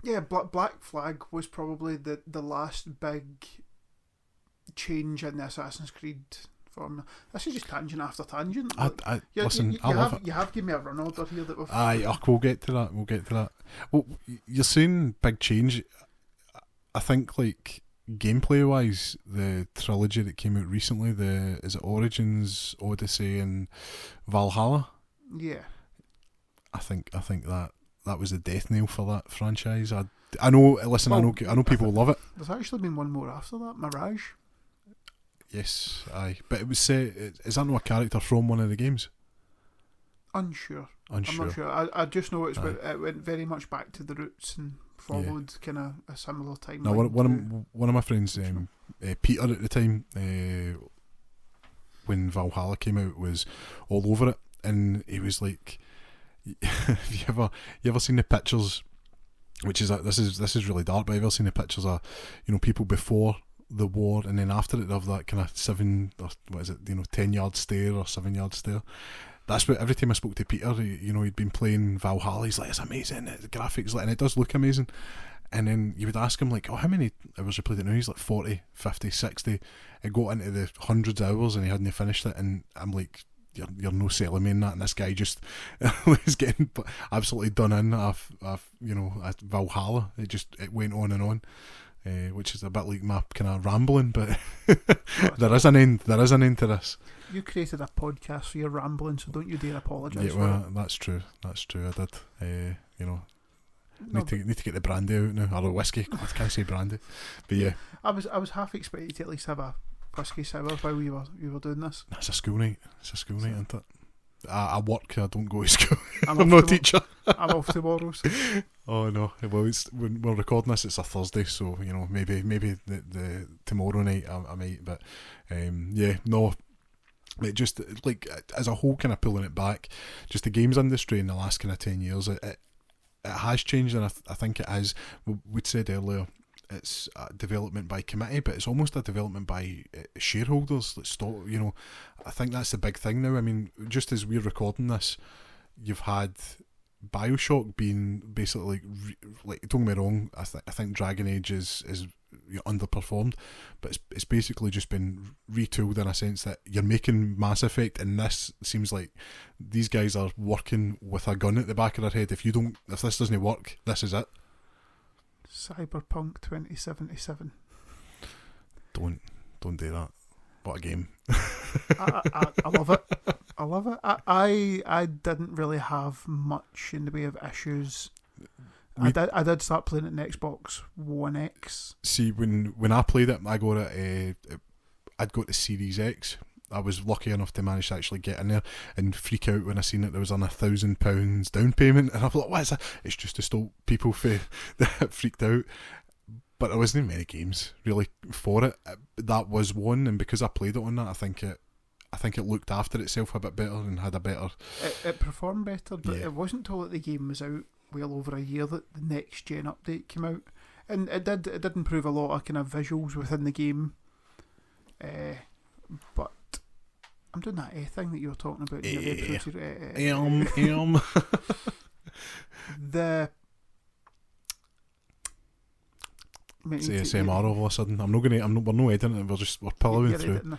S2: Yeah, Black Flag was probably the last big change in the Assassin's Creed formula. This is just tangent after tangent.
S1: Listen, I love it.
S2: You have given me a run order here that we've.
S1: We'll get to that. Well, you're saying big change. I think, like, gameplay wise, the trilogy that came out recently, is it Origins, Odyssey, and Valhalla?
S2: Yeah.
S1: I think that was the death nail for that franchise. I know. Listen, I know people love it.
S2: There's actually been one more after that, Mirage.
S1: Yes, aye, but it was set. Is that not a character from one of the games?
S2: Unsure. I'm not sure. I just know it went very much back to the roots and followed kind of a similar timeline.
S1: No, one of my friends, Peter at the time, when Valhalla came out, was all over it, and he was like, Have you ever seen the pictures? Which is this is really dark. But have you ever seen the pictures of people before the war and then after it, of that kind of 10-yard stare or 7-yard stare? That's what every time I spoke to Peter, he'd been playing Valhalla. He's like, it's amazing, the graphics, and it does look amazing. And then you would ask him, like, oh, how many hours you played it now? He's like 40, 50, 60. It got into the hundreds of hours and he hadn't finished it. And I'm like, you're no selling me in that. And this guy just was getting absolutely done in at Valhalla. It went on and on, which is a bit like my kind of rambling, but there is an end to this.
S2: You created a podcast, so you're rambling, so don't you dare apologise.
S1: Yeah, well, that's true. I did. Need to get the brandy out now, or the whiskey. God, I can't say brandy, but yeah.
S2: I was half expecting to at least have a Whisky Sour while you were doing this.
S1: It's a school night. Isn't it? I work. I don't go to school. I'm not a teacher.
S2: I'm off tomorrow. So.
S1: Oh no! Well, when we're recording this, it's a Thursday, so maybe the tomorrow night I might. But no. It just, like, as a whole, kind of pulling it back, just the games industry in the last kind of 10 years, it has changed, and I think it is. We'd said earlier, it's a development by committee, but it's almost a development by shareholders. I think that's the big thing now. I mean, just as we're recording this, you've had BioShock being basically like don't get me wrong. I think Dragon Age is underperformed, but it's basically just been retooled in a sense that you're making Mass Effect, and this seems like these guys are working with a gun at the back of their head. If this doesn't work, this is it.
S2: Cyberpunk 2077.
S1: Don't do that. What a game.
S2: I love it. I love it. I didn't really have much in the way of issues. I did start playing it in Xbox One X.
S1: See, when I played it, I'd got the Series X. I was lucky enough to manage to actually get in there and freak out when I seen that there was on £1,000 down payment, and I thought, what is that? It's just to stop people that freaked out. But there wasn't many games really for it. That was one, and because I played it on that, I think it looked after itself a bit better and had a better.
S2: It performed better, but
S1: yeah.
S2: It wasn't until that the game was out well over a year that the next gen update came out, and it did improve a lot of kind of visuals within the game. But I'm doing that thing that you were talking about. The
S1: it's ASMR all of a sudden. We're no editing it. We're pillowing through.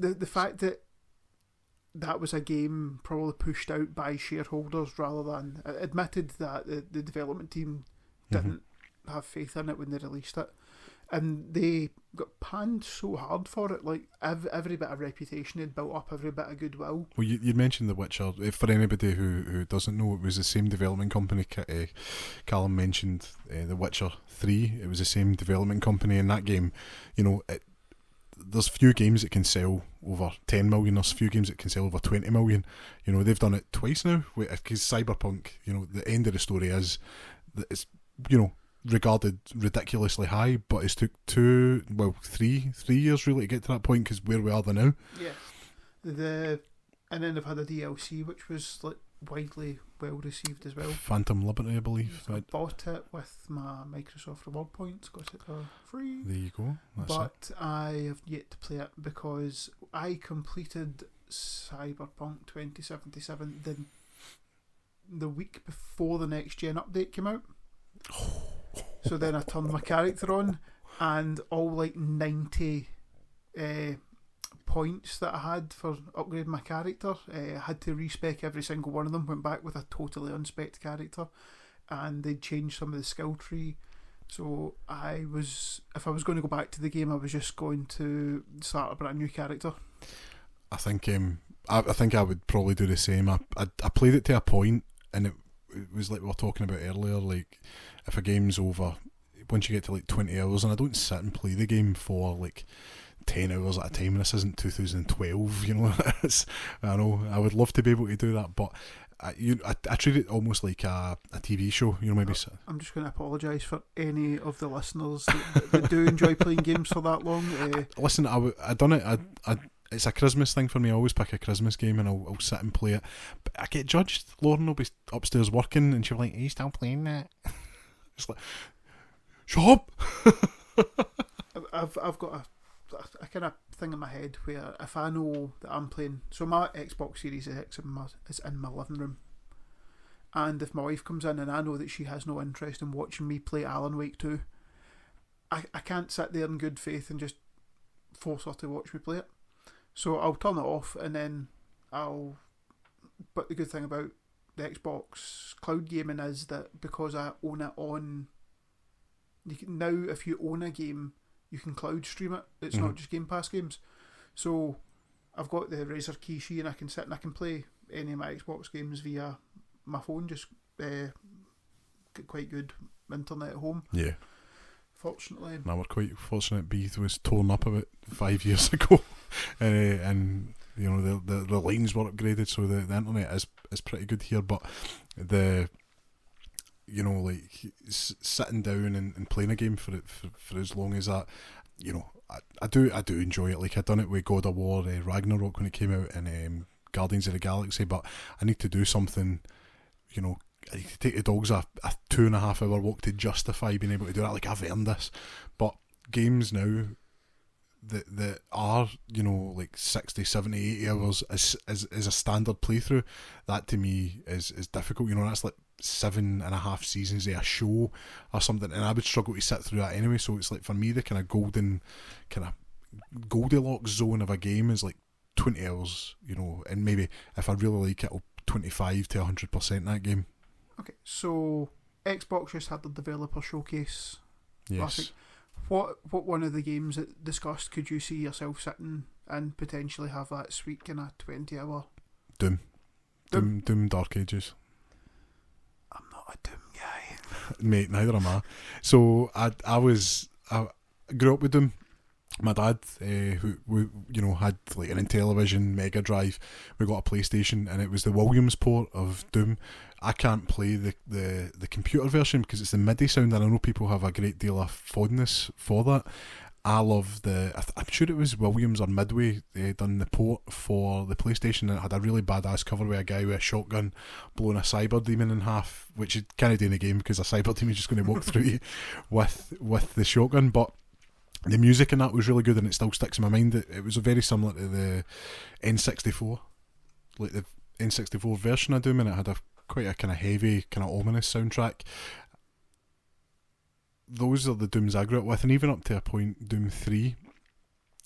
S2: The fact that was a game probably pushed out by shareholders rather than admitted that the development team didn't have faith in it when they released it, and they got panned so hard for it. Like every bit of reputation they'd built up, every bit of goodwill. Well,
S1: you mentioned The Witcher. For anybody who doesn't know, it was the same development company. Calum mentioned The Witcher 3. It was the same development company in that game. There's few games that can sell over 10 million. There's few games that can sell over 20 million. They've done it twice now. Because Cyberpunk, the end of the story is that it's, regarded ridiculously high, but it's took 3 years really to get to that point, because where we are now.
S2: Yeah. And then they've had a DLC which was like widely well received as well.
S1: Phantom Liberty, I believe.
S2: I bought it with my Microsoft reward points, got it for free.
S1: There you go.
S2: But I have yet to play it because I completed Cyberpunk 2077 the week before the next gen update came out. So then I turned my character on, and all like 90 points that I had for upgrading my character, I had to respec every single one of them. Went back with a totally unspec'd character, and they'd changed some of the skill tree. So if I was going to go back to the game, I was just going to start a brand new character.
S1: I think I would probably do the same. I played it to a point, and it was like we were talking about earlier, like if a game's over, once you get to like 20 hours, and I don't sit and play the game for like 10 hours at a time, this isn't 2012, I know, I would love to be able to do that, but I treat it almost like a TV show, maybe.
S2: I'm just going to apologise for any of the listeners that do enjoy playing games for that long.
S1: Listen, I done it, it's a Christmas thing for me. I always pick a Christmas game and I'll sit and play it. But I get judged. Lauren will be upstairs working and she'll be like, "Are you still playing that?" It's like, shut up.
S2: I've got a kind of thing in my head where if I know that I'm playing, so my Xbox Series X is in my living room, and if my wife comes in and I know that she has no interest in watching me play Alan Wake 2, I can't sit there in good faith and just force her to watch me play it. So I'll turn it off and then but the good thing about the Xbox cloud gaming is that because I own it on, now if you own a game, you can cloud stream it. It's not just Game Pass games. So I've got the Razer Kishi and I can sit and I can play any of my Xbox games via my phone. Just get quite good internet at home.
S1: Yeah.
S2: Fortunately.
S1: No, we're quite fortunate. Beath was torn up about 5 years ago. And you know the lines were upgraded, so the internet is pretty good here. But the like sitting down and playing a game for as long as that, I do enjoy it. Like, I done it with God of War Ragnarok when it came out, and Guardians of the Galaxy. But I need to do something. I need to take the dogs a 2.5 hour walk to justify being able to do that. Like, I've earned this. But games now that are like 60, 70, 80 hours is a standard playthrough, that to me is difficult. That's like 7.5 seasons of a show or something, and I would struggle to sit through that anyway. So it's like, for me, the kind of Goldilocks zone of a game is like 20 hours, and maybe if I really like it, I'll 25 to 100% that game.
S2: Okay, so Xbox just had the developer showcase last week.
S1: Yes.
S2: What one of the games that discussed could you see yourself sitting and potentially have that sweet kind of 20-hour?
S1: Doom Dark Ages.
S2: I'm not a Doom guy.
S1: Mate, neither am I. So I grew up with Doom. My dad, who had like an Intellivision, Mega Drive. We got a PlayStation, and it was the Williams port of Doom. I can't play the computer version because it's the MIDI sound, and I know people have a great deal of fondness for that. I love I'm sure it was Williams or Midway done the port for the PlayStation, and it had a really badass cover with a guy with a shotgun blowing a cyber demon in half, which you can't do in the game because a cyber demon is just going to walk through you with the shotgun. But the music in that was really good, and it still sticks in my mind. It was very similar to the N64, like the N64 version of Doom, and it had quite a kind of heavy, kind of ominous soundtrack. Those are the Dooms I grew up with, and even up to a point, Doom 3,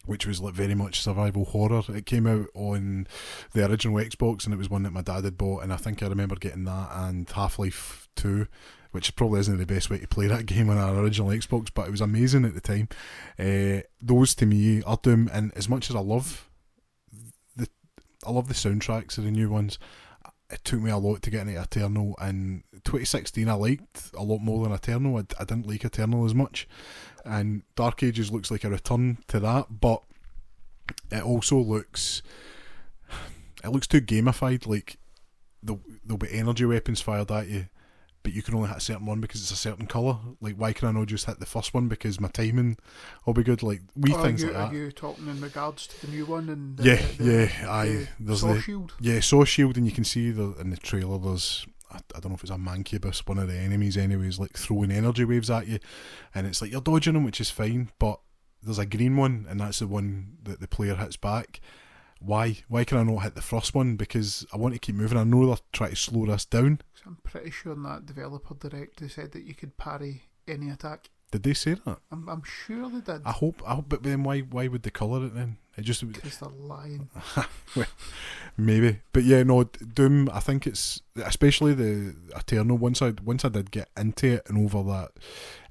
S1: which was like very much survival horror. It came out on the original Xbox, and it was one that my dad had bought, and I think I remember getting that and Half-Life 2, which probably isn't the best way to play that game on our original Xbox, but it was amazing at the time. Those to me are Doom, and as much as I love the soundtracks of the new ones, it took me a lot to get into Eternal, and 2016 I liked a lot more than Eternal. I didn't like Eternal as much, and Dark Ages looks like a return to that, but it also looks too gamified. Like, there'll be energy weapons fired at you, but you can only hit a certain one because it's a certain colour. Like, why can I not just hit the first one because my timing will be good? Like, things like that.
S2: Are you talking in regards to the new one? And
S1: There's
S2: Saw Shield?
S1: Yeah, Saw Shield, and you can see in the trailer there's, I don't know if it's a Mancubus, one of the enemies anyways, like throwing energy waves at you, and it's like you're dodging them, which is fine, but there's a green one, and that's the one that the player hits back. Why can I not hit the first one? Because I want to keep moving. I know they're trying to slow this down.
S2: I'm pretty sure in that developer direct they said that you could parry any attack.
S1: Did they say that?
S2: I'm sure they did.
S1: I hope, but then why would they colour it then? It just,
S2: because they're lying.
S1: Well, maybe, but yeah, no, Doom. I think it's especially the Eternal. Once I did get into it, and over that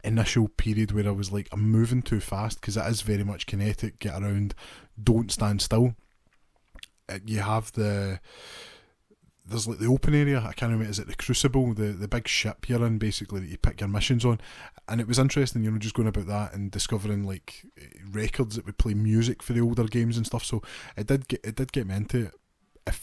S1: initial period where I was like, I'm moving too fast, because it is very much kinetic. Get around, don't stand still. You have there's like the open area. I can't remember, is it the Crucible, the big ship you're in, basically, that you pick your missions on. And it was interesting, just going about that and discovering like records that would play music for the older games and stuff. So it did get me into it.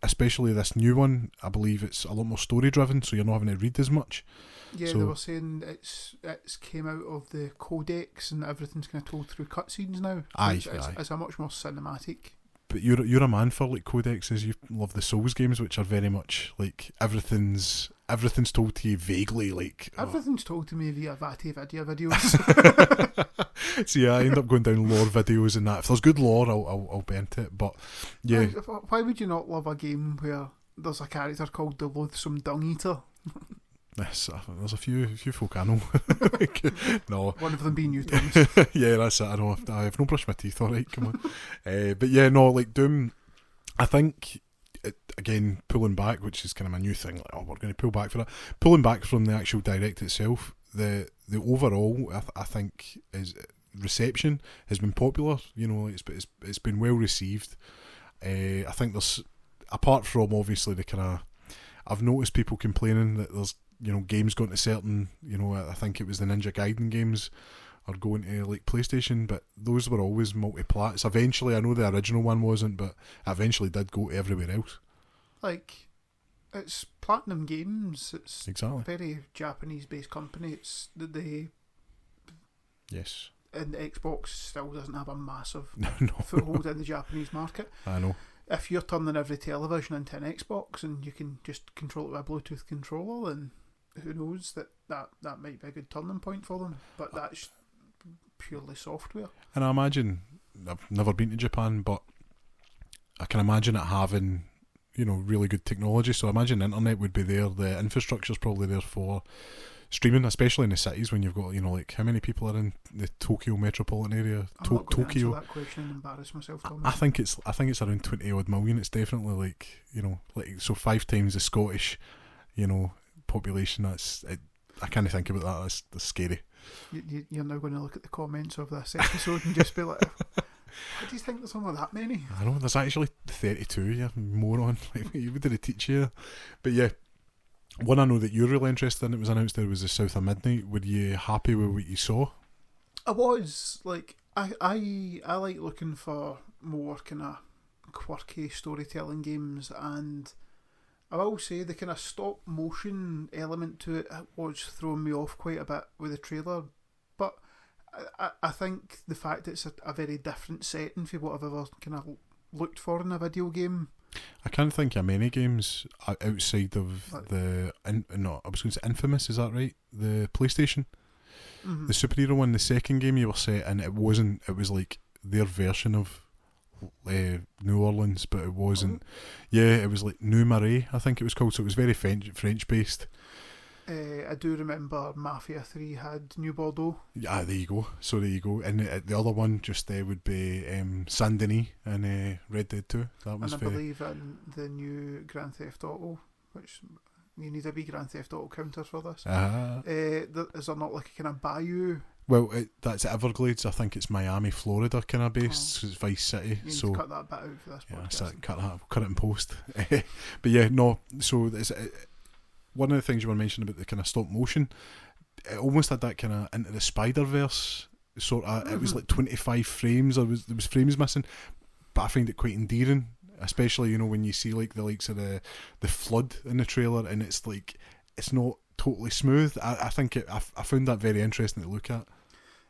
S1: Especially this new one, I believe it's a lot more story driven, so you're not having to read as much.
S2: Yeah, they were saying it's came out of the codex and everything's kind of told through cutscenes now. So it's a much more cinematic
S1: But you're a man for like codexes. You love the Souls games, which are very much like everything's told to you vaguely. Like
S2: everything's told to me via Vati video videos.
S1: So yeah, I end up going down lore videos and that. If there's good lore, I'll be into it. But yeah,
S2: why would you not love a game where there's a character called the Loathsome Dung Eater?
S1: Yes, there's a few folk I know. No,
S2: one of them being you, Thomas.
S1: Yeah, that's it. I know. I've no brushed my teeth. All right, come on. But yeah, no, like Doom. I think again pulling back, which is kind of my new thing. Like, oh, we're going to pull back for that. Pulling back from the actual direct itself. The overall, I think, is reception has been popular. You know, it's been well received. I think there's, apart from obviously the kind of, I've noticed people complaining that there's, you know, games going to certain, you know, I think it was the Ninja Gaiden games are going to like PlayStation, but those were always multi-plats. Eventually, I know the original one wasn't, but eventually did go to everywhere else.
S2: Like, it's Platinum Games. It's
S1: exactly
S2: a very Japanese-based company. It's the
S1: yes,
S2: and Xbox still doesn't have a massive
S1: no.
S2: foothold in the Japanese market.
S1: I know.
S2: If you're turning every television into an Xbox and you can just control it with a Bluetooth controller, then who knows, that might be a good turning point for them. But that's purely software. And
S1: I imagine, I've never been to Japan, but I can imagine it having, you know, really good technology. So I imagine the internet would be there. The infrastructure's probably there for streaming, especially in the cities when you've got, you know, like how many people are in the Tokyo metropolitan area?
S2: I'm not going
S1: Tokyo.
S2: to answer that question and embarrass myself, Thomas.
S1: I think it's around 20 odd million. It's definitely like, you know, like so 5 times the Scottish, you know, population. I can't think about that. That's scary.
S2: You're now going to look at the comments of this episode and just be like, why do you think there's only that many?
S1: I know, there's actually 32, you moron. Like, what did it teach you? But yeah, one I know that you're really interested in, it was announced there was the South of Midnight. Were you happy with what you saw?
S2: I was. Like, I like looking for more kind of quirky storytelling games, and I will say the kind of stop motion element to it was throwing me off quite a bit with the trailer, but I think the fact it's a very different setting for what I've ever kind of looked for in a video game.
S1: I can't think of many games outside of I was going to say Infamous, is that right? The PlayStation?
S2: Mm-hmm.
S1: The superhero one, the second game you were set in, it was like their version of New Orleans, but it wasn't. Yeah, it was like New Marais, I think it was called, so it was very French based.
S2: I do remember Mafia 3 had New Bordeaux.
S1: Yeah, there you go. So there you go. And the other one just would be Saint Denis and Red Dead 2. That was.
S2: And I believe in the new Grand Theft Auto, which you need a wee Grand Theft Auto counter for this. Is there not like a kind of bayou?
S1: Well, that's Everglades. I think it's Miami, Florida, kind of based. So it's Vice City.
S2: You need to cut that bit out for this podcast.
S1: Yeah, cut it in post. But yeah, no. So it's one of the things you were mentioning about the kind of stop motion. It almost had that kind of into the Spider-Verse sort of. Mm-hmm. It was like 25 frames. There was frames missing, but I find it quite endearing, especially, you know, when you see like the likes of the flood in the trailer, and it's like it's not totally smooth. I think I found that very interesting to look at.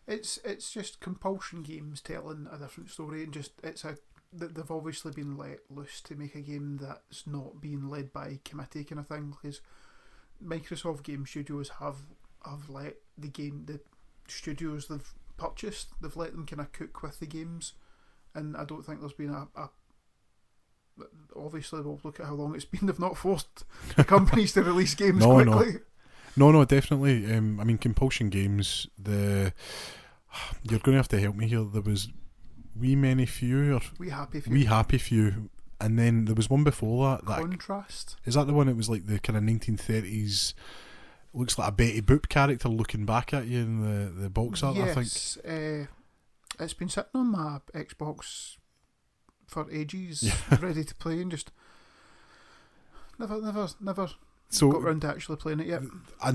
S2: It's just compulsion games telling a different story, and just they've obviously been let loose to make a game that's not being led by committee kind of thing, because Microsoft Game Studios have let the studios they've purchased, they've let them kind of cook with the games, and I don't think there's been a obviously we'll look at how long it's been, they've not forced the companies to release games quickly.
S1: No, definitely. I mean, compulsion games, you're going to have to help me here. There was We Happy Few, and then there was one before that.
S2: Contrast.
S1: Is that the one? It was like the kind of 1930s. Looks like a Betty Boop character looking back at you in the box art.
S2: Yes,
S1: I think
S2: it's been sitting on my Xbox for ages, ready to play, and just never got round to actually playing it yet.
S1: I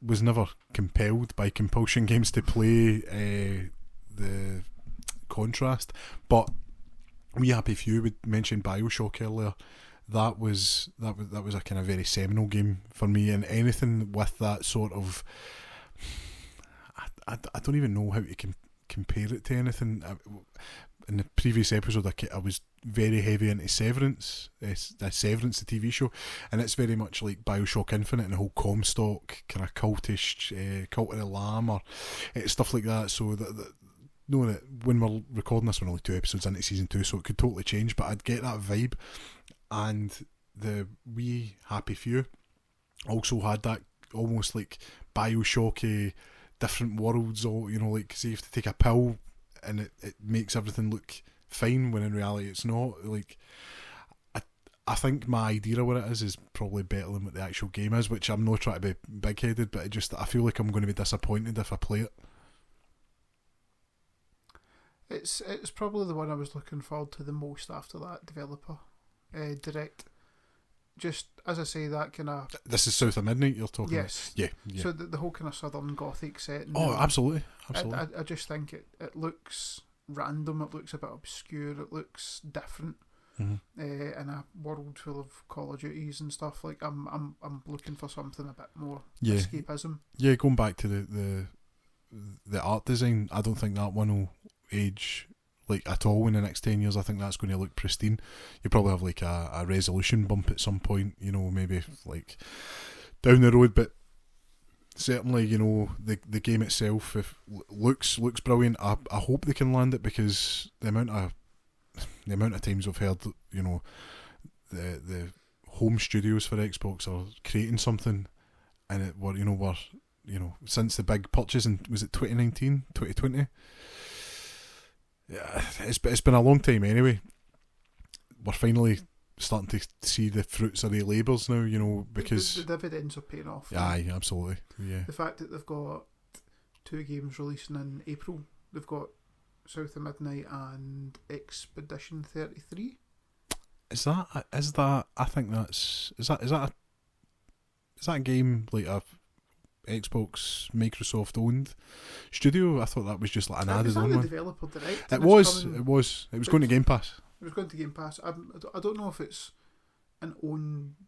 S1: was never compelled by compulsion games to play the Contrast, but We Happy Few, we mentioned BioShock earlier. That was a kind of very seminal game for me, and anything with that sort of, I don't even know how to compare it to anything. in the previous episode, I was very heavy into Severance, the TV show, and it's very much like Bioshock Infinite and the whole Comstock kind of cultish, Cult of the Lamb or stuff like that. So that when we're recording this, we're only 2 episodes into season 2, so it could totally change. But I'd get that vibe, and the wee Happy Few also had that almost like Bioshocky, different worlds, or like say you have to take a pill and it makes everything look fine when in reality it's not. Like I think my idea of what it is probably better than what the actual game is, which I'm not trying to be big headed, but I feel like I'm going to be disappointed if I play it.
S2: It's probably the one I was looking forward to the most after that developer direct. Just as I say, that kind of...
S1: This is South of Midnight you're talking
S2: yes.
S1: about? Yeah.
S2: So the whole kind of southern gothic setting.
S1: Oh, absolutely.
S2: I just think it looks random, it looks a bit obscure, it looks different.
S1: Mm-hmm.
S2: In a world full of Call of Duties and stuff. Like I'm looking for something a bit more escapism. Yeah,
S1: going back to the art design, I don't think that one will age like at all in the next 10 years. I think that's going to look pristine. You probably have like a resolution bump at some point, maybe like down the road, but certainly, the game itself looks brilliant. I hope they can land it, because the amount of times I've heard the home studios for Xbox are creating something, and we're since the big purchase in, was it 2019, 2020? Yeah, it's been a long time anyway. We're finally starting to see the fruits of their labours now, because
S2: the dividends are paying off.
S1: Aye, absolutely. Yeah.
S2: The fact that they've got 2 games releasing in April, they've got South of Midnight and Expedition 33. Is that?
S1: I think that's is that a game like a Xbox Microsoft owned studio? I thought that was just like an added on one.
S2: The developer direct.
S1: It was going to Game Pass.
S2: It was going to Game Pass. I don't know if it's an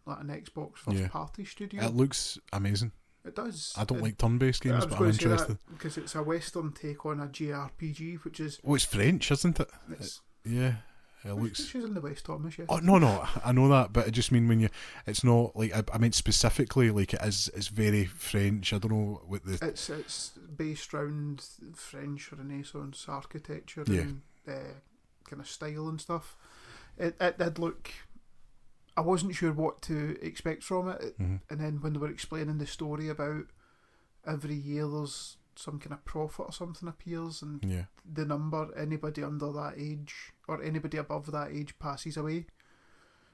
S2: Xbox first party studio.
S1: It looks amazing.
S2: It does.
S1: I don't like turn-based games, but I'm interested.
S2: Because it's a Western take on a JRPG, which is...
S1: Oh, it's French, isn't it? Yeah. It looks...
S2: She's in the West, Thomas, yes.
S1: Oh, no, I know that, but I just mean when it's not, like, I mean specifically, like, it's very French. I don't know what the...
S2: It's based around French Renaissance architecture and kind of style and stuff. It did look... I wasn't sure what to expect from it, and then when they were explaining the story about every year there's some kind of prophet or something appears, and the number, anybody under that age or anybody above that age passes away.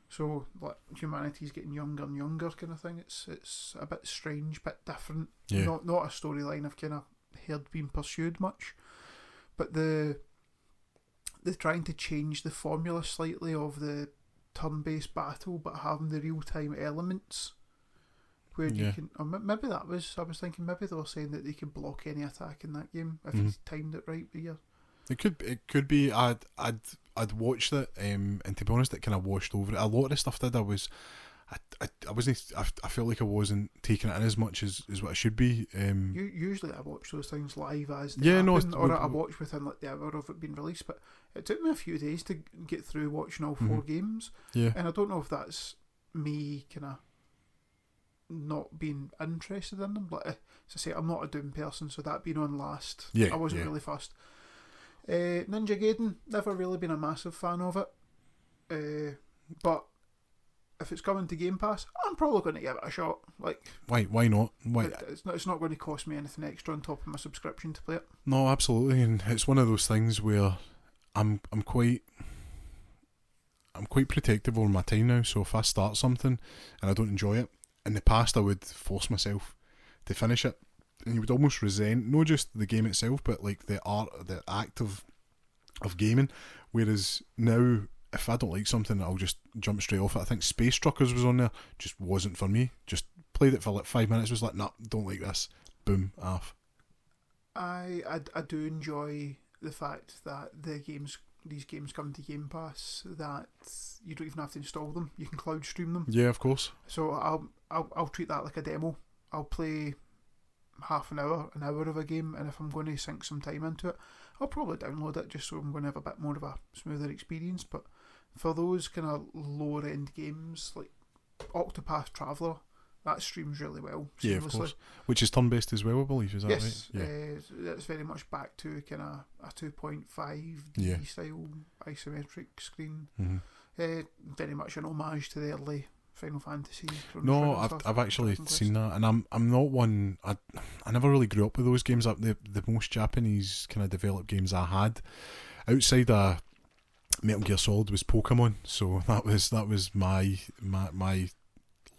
S2: So like humanity's getting younger and younger, kind of thing. It's a bit strange, bit different. Not a storyline I've kind of heard being pursued much, but they're trying to change the formula slightly of the turn-based battle, but having the real-time elements where you can... Or maybe I was thinking maybe they were saying that they could block any attack in that game if you timed it right with your...
S1: It could be. I'd watched it, and to be honest, it kind of washed over it. A lot of the stuff I wasn't. I felt like I wasn't taking it in as much as what I should be.
S2: Usually, I watch those things live as they happen, or I watch within like the hour of it being released. But it took me a few days to get through watching all 4 games.
S1: Yeah, and
S2: I don't know if that's me kind of not being interested in them. Like, as I say, I'm not a Doom person, so that being on last, I wasn't really fussed. Ninja Gaiden, never really been a massive fan of it, but if it's coming to Game Pass, I'm probably going to give it a shot. Like,
S1: why not? Why?
S2: It's not going to cost me anything extra on top of my subscription to play it.
S1: No, absolutely, and it's one of those things where I'm quite protective over my time now. So if I start something and I don't enjoy it, in the past I would force myself to finish it, and you would almost resent not just the game itself, but like the act of gaming. Whereas now, if I don't like something, I'll just jump straight off it. I think Space Truckers was on there, just wasn't for me. Just played it for like 5 minutes, was like, nah, don't like this. Boom, off.
S2: I do enjoy the fact that these games come to Game Pass, that you don't even have to install them. You can cloud stream them.
S1: Yeah, of course.
S2: So I'll treat that like a demo. I'll play half an hour of a game, and if I'm going to sink some time into it, I'll probably download it just so I'm going to have a bit more of a smoother experience. But for those kind of lower end games like Octopath Traveler, that streams really well.
S1: Yeah, of course. Which is turn-based as well, I believe, is that
S2: yes,
S1: right? Yeah.
S2: It's very much back to kind of a 2.5D
S1: Yeah.
S2: style isometric screen.
S1: Mm-hmm.
S2: Very much an homage to the early Final Fantasy.
S1: No, I've actually seen that, and I'm not one. I never really grew up with those games. The most Japanese kind of developed games I had outside of Metal Gear Solid was Pokemon, so that was my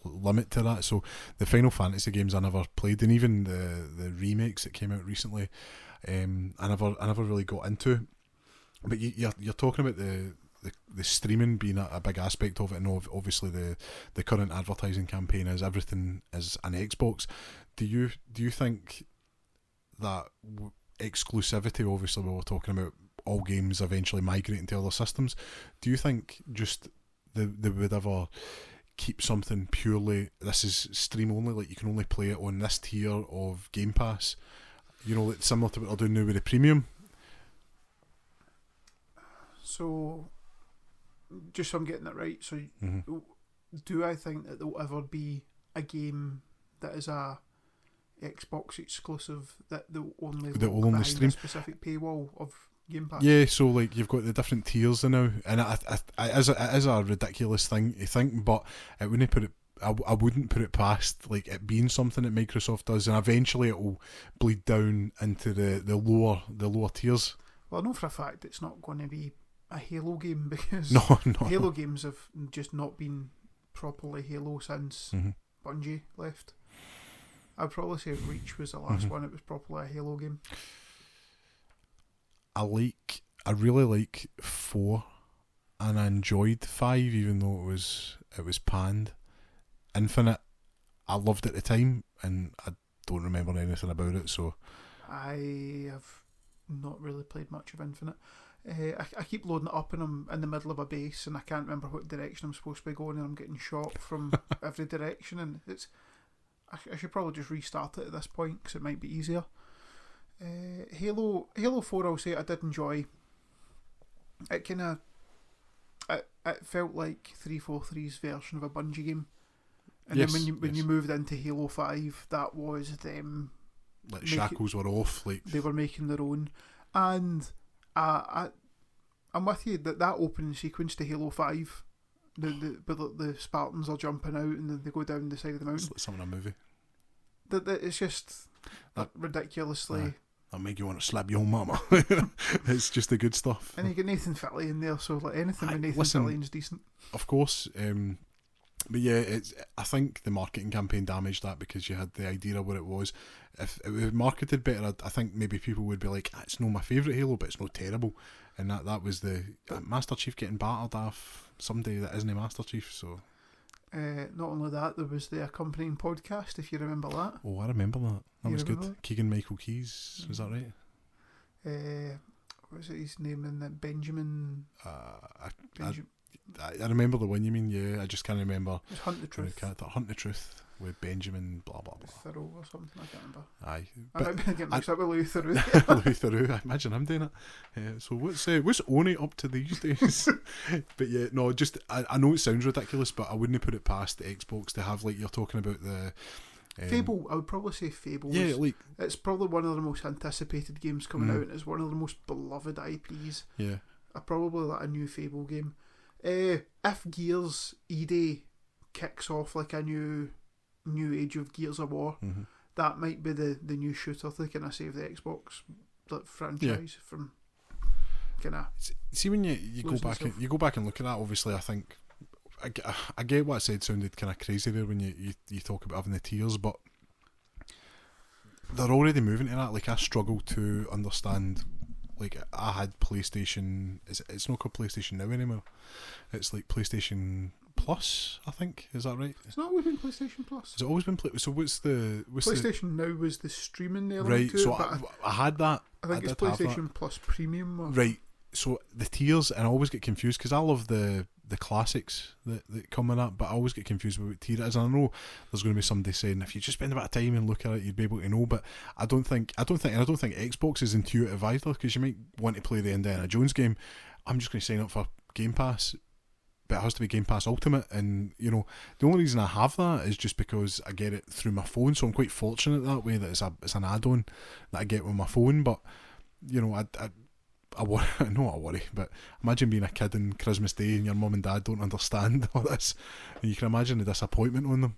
S1: limit to that. So the Final Fantasy games I never played, and even the remakes that came out recently, I never really got into. But you're talking about the streaming being a big aspect of it, and obviously the current advertising campaign is everything is an Xbox. Do you think that exclusivity, obviously we were talking about all games eventually migrating to other systems, do you think just they would ever keep something purely, this is stream only, like you can only play it on this tier of Game Pass, like similar to what they're doing now with the premium?
S2: So just so I'm getting it right, so do I think that there'll ever be a game that is a Xbox exclusive that will only stream a specific paywall of Game Pass?
S1: Yeah, so like you've got the different tiers now, and it is a ridiculous thing to think, but I wouldn't put it past like it being something that Microsoft does, and eventually it will bleed down into the lower tiers.
S2: Well, I know for a fact it's not going to be a Halo game, because
S1: no.
S2: Halo games have just not been properly Halo since Bungie left. I'd probably say Reach was the last one that was properly a Halo game.
S1: I really like 4, and I enjoyed 5 even though it was panned. Infinite, I loved at the time, and I don't remember anything about it, so
S2: I have not really played much of Infinite. I keep loading it up and I'm in the middle of a base and I can't remember what direction I'm supposed to be going, and I'm getting shot from every direction, and I should probably just restart it at this point because it might be easier. Halo 4, I'll say I did enjoy. It felt like 343's version of a Bungie game, and
S1: yes,
S2: then when you moved into Halo 5, that was them.
S1: Like shackles were off, like
S2: they were making their own, and I'm with you that opening sequence to Halo 5, the Spartans are jumping out and then they go down the side of the mountain.
S1: It's like something in a movie.
S2: That it's just ridiculously.
S1: That make you want to slap your mama. It's just the good stuff.
S2: And you get Nathan Fillion in there, so like anything with Nathan Fillion's decent.
S1: Of course. But yeah, I think the marketing campaign damaged that, because you had the idea of what it was. If it was marketed better, I think maybe people would be like, it's not my favourite Halo, but it's not terrible. And that was the Master Chief getting battered off somebody that isn't a Master Chief. So
S2: not only that, there was the accompanying podcast, if you remember that.
S1: Oh, I remember that. That was good.
S2: That?
S1: Keegan-Michael Key's, was that right?
S2: What was it his name in that? Benjamin.
S1: I remember the one you mean, yeah. I just can't remember.
S2: It was Hunt the Truth.
S1: Hunt the Truth with Benjamin blah blah blah.
S2: Theroux or something, I can't remember.
S1: Aye.
S2: I might be getting mixed up with Louis Theroux.
S1: Louis Theroux, I imagine him doing it. So what's Oni up to these days? But yeah, no, just I know it sounds ridiculous, but I wouldn't put it past the Xbox to have, like you're talking about the
S2: Fable. I would probably say Fable.
S1: Yeah, like
S2: it's probably one of the most anticipated games coming out, and it's one of the most beloved IPs.
S1: Yeah,
S2: I probably like a new Fable game. If Gears E-Day kicks off like a new age of Gears of War, that might be the new shooter to kind of save the Xbox franchise from kind of.
S1: See, when you go back and look at that, obviously I think I get what I said sounded kind of crazy there when you talk about having the tiers, but they're already moving to that. Like, I struggle to understand. Like, I had PlayStation. It's not called PlayStation Now anymore. It's like PlayStation Plus, I think. Is that right?
S2: It's not always been PlayStation Plus.
S1: Has it always been So what's
S2: PlayStation Now was the streaming element
S1: right?
S2: To
S1: so
S2: it,
S1: I had that.
S2: I think it's PlayStation Plus Premium.
S1: Right. So the tiers, and I always get confused because I love the the classics that come in that, but I always get confused with what tier it is. And I know there's going to be somebody saying if you just spend a bit of time and look at it, you'd be able to know. But I don't think Xbox is intuitive either, because you might want to play the Indiana Jones game. I'm just going to sign up for Game Pass, but it has to be Game Pass Ultimate, and the only reason I have that is just because I get it through my phone, so I'm quite fortunate that way, that it's an add-on that I get with my phone. But I worry, not I worry, but imagine being a kid on Christmas Day and your mum and dad don't understand all this, and you can imagine the disappointment on them.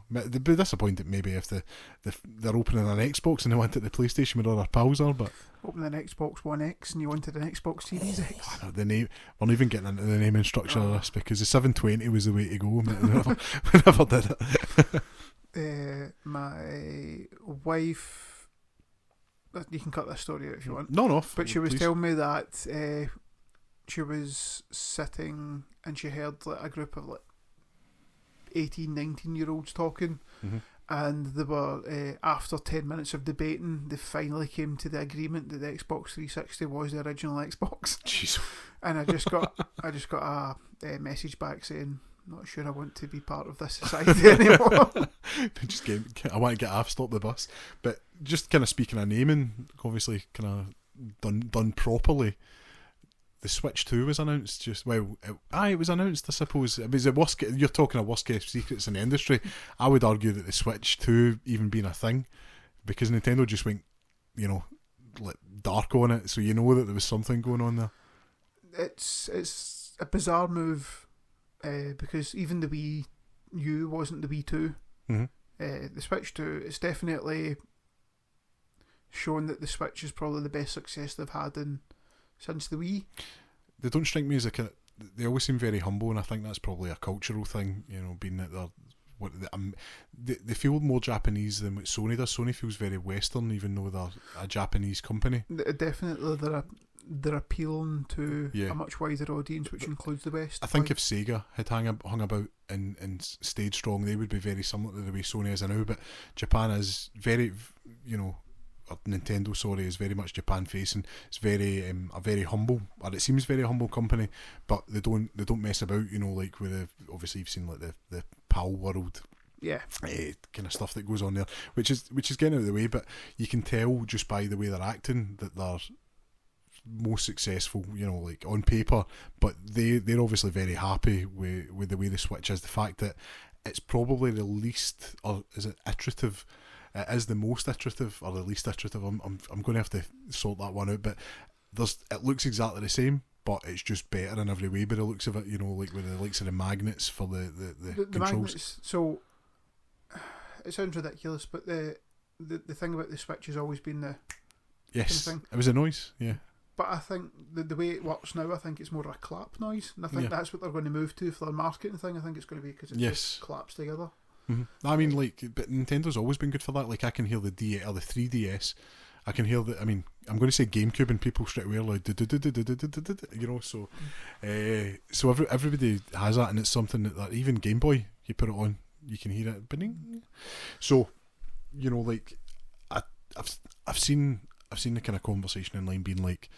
S1: They'd be disappointed maybe if they're opening an Xbox and they went to the PlayStation where all their pals are, but
S2: open an Xbox One X and you wanted an Xbox Series X.
S1: The name, we're not even getting into the naming structure of this, because the 720 was the way to go. We never did
S2: it. My wife, you can cut this story out if you want.
S1: No,
S2: but she was
S1: please.
S2: telling me that she was sitting and she heard like a group of 18, 19-year-olds talking, and they were after 10 minutes of debating, they finally came to the agreement that the Xbox 360 was the original Xbox.
S1: Jeez.
S2: And I just got a message back saying, not sure I want to be part of this society anymore.
S1: I want to get off, stop the bus. But just kind of speaking of naming, obviously kind of done properly, the Switch 2 was announced. It was announced, I suppose. It was you're talking of worst case secrets in the industry. I would argue that the Switch 2 even being a thing, because Nintendo just went, dark on it, so that there was something going on there.
S2: It's a bizarre move, because even the Wii U wasn't the Wii 2. The Switch 2, it's definitely shown that the Switch is probably the best success they've had since the Wii.
S1: They don't strike me as they always seem very humble, and I think that's probably a cultural thing, being that they feel more Japanese than what Sony does. Sony feels very Western, even though they're a Japanese company.
S2: Definitely, they're appealing to a much wider audience, which includes the West.
S1: I think if Sega had hung about and stayed strong, they would be very similar to the way Sony is now. But Japan is very, or Nintendo, is very much Japan facing. It's very a very humble, or it seems very humble company, but they don't mess about. Like with obviously you've seen like the PAL world, kind of stuff that goes on there, which is getting out of the way. But you can tell just by the way they're acting that they're most successful, like on paper. But they're obviously very happy with the way the Switch is. The fact that it's probably the least, or is it iterative? It is the most iterative or the least iterative. I'm going to have to sort that one out. But it looks exactly the same, but it's just better in every way. By the looks of it, like with the likes of the magnets for the controls.
S2: Magnets, so it sounds ridiculous, but the thing about the Switch has always been the
S1: yes,
S2: kind of thing.
S1: It was a noise, yeah.
S2: But I think the way it works now, I think it's more a clap noise, and I think that's what they're going to move to for their marketing thing. I think it's going to be because it just claps together.
S1: I mean, but Nintendo's always been good for that. Like, I can hear the 3DS. I can hear the. I mean, I'm going to say GameCube, and people straight away are like, so everybody has that, and it's something that even Game Boy, you put it on, you can hear it. Bing. So, like, I've seen the kind of conversation online being like,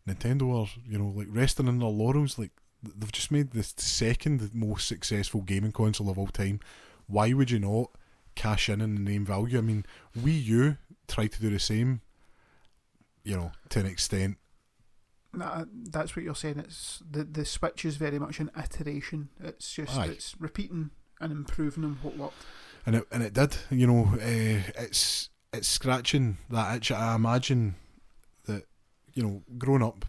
S1: Nintendo are, like, resting in their laurels. Like, they've just made the second most successful gaming console of all time. Why would you not cash in the name value? I mean, Wii U tried to do the same, to an extent.
S2: Nah, that's what you're saying. It's the Switch is very much an iteration. It's just it's repeating and improving on what worked.
S1: And it did. It's scratching that itch. I imagine that growing up,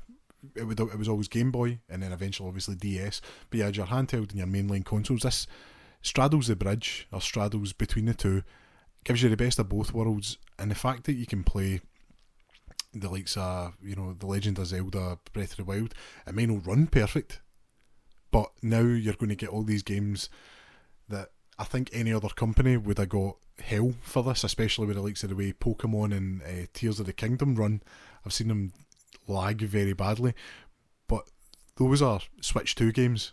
S1: it was always Game Boy, and then eventually obviously DS. But you had your handheld and your mainline consoles. This straddles the bridge, or straddles between the two, gives you the best of both worlds. And the fact that you can play the likes of The Legend of Zelda, Breath of the Wild, it may not run perfect, but now you're going to get all these games that I think any other company would have got hell for this, especially with the likes of the way Pokemon and Tears of the Kingdom run. I've seen them lag very badly, but those are Switch 2 games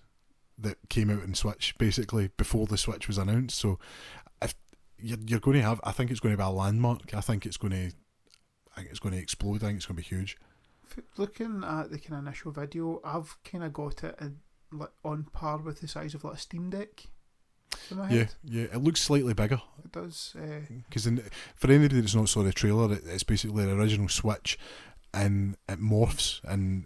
S1: that came out in Switch basically before the Switch was announced. So if you're going to have, I think it's going to be a landmark. I think it's going to explode. I think it's going to be huge.
S2: Looking at the kind of initial video, I've kind of got it like on par with the size of like a Steam Deck. In my
S1: Yeah,
S2: head.
S1: yeah. It looks slightly bigger.
S2: It does.
S1: Because for anybody that's not saw the trailer, it's basically the original Switch, and it morphs and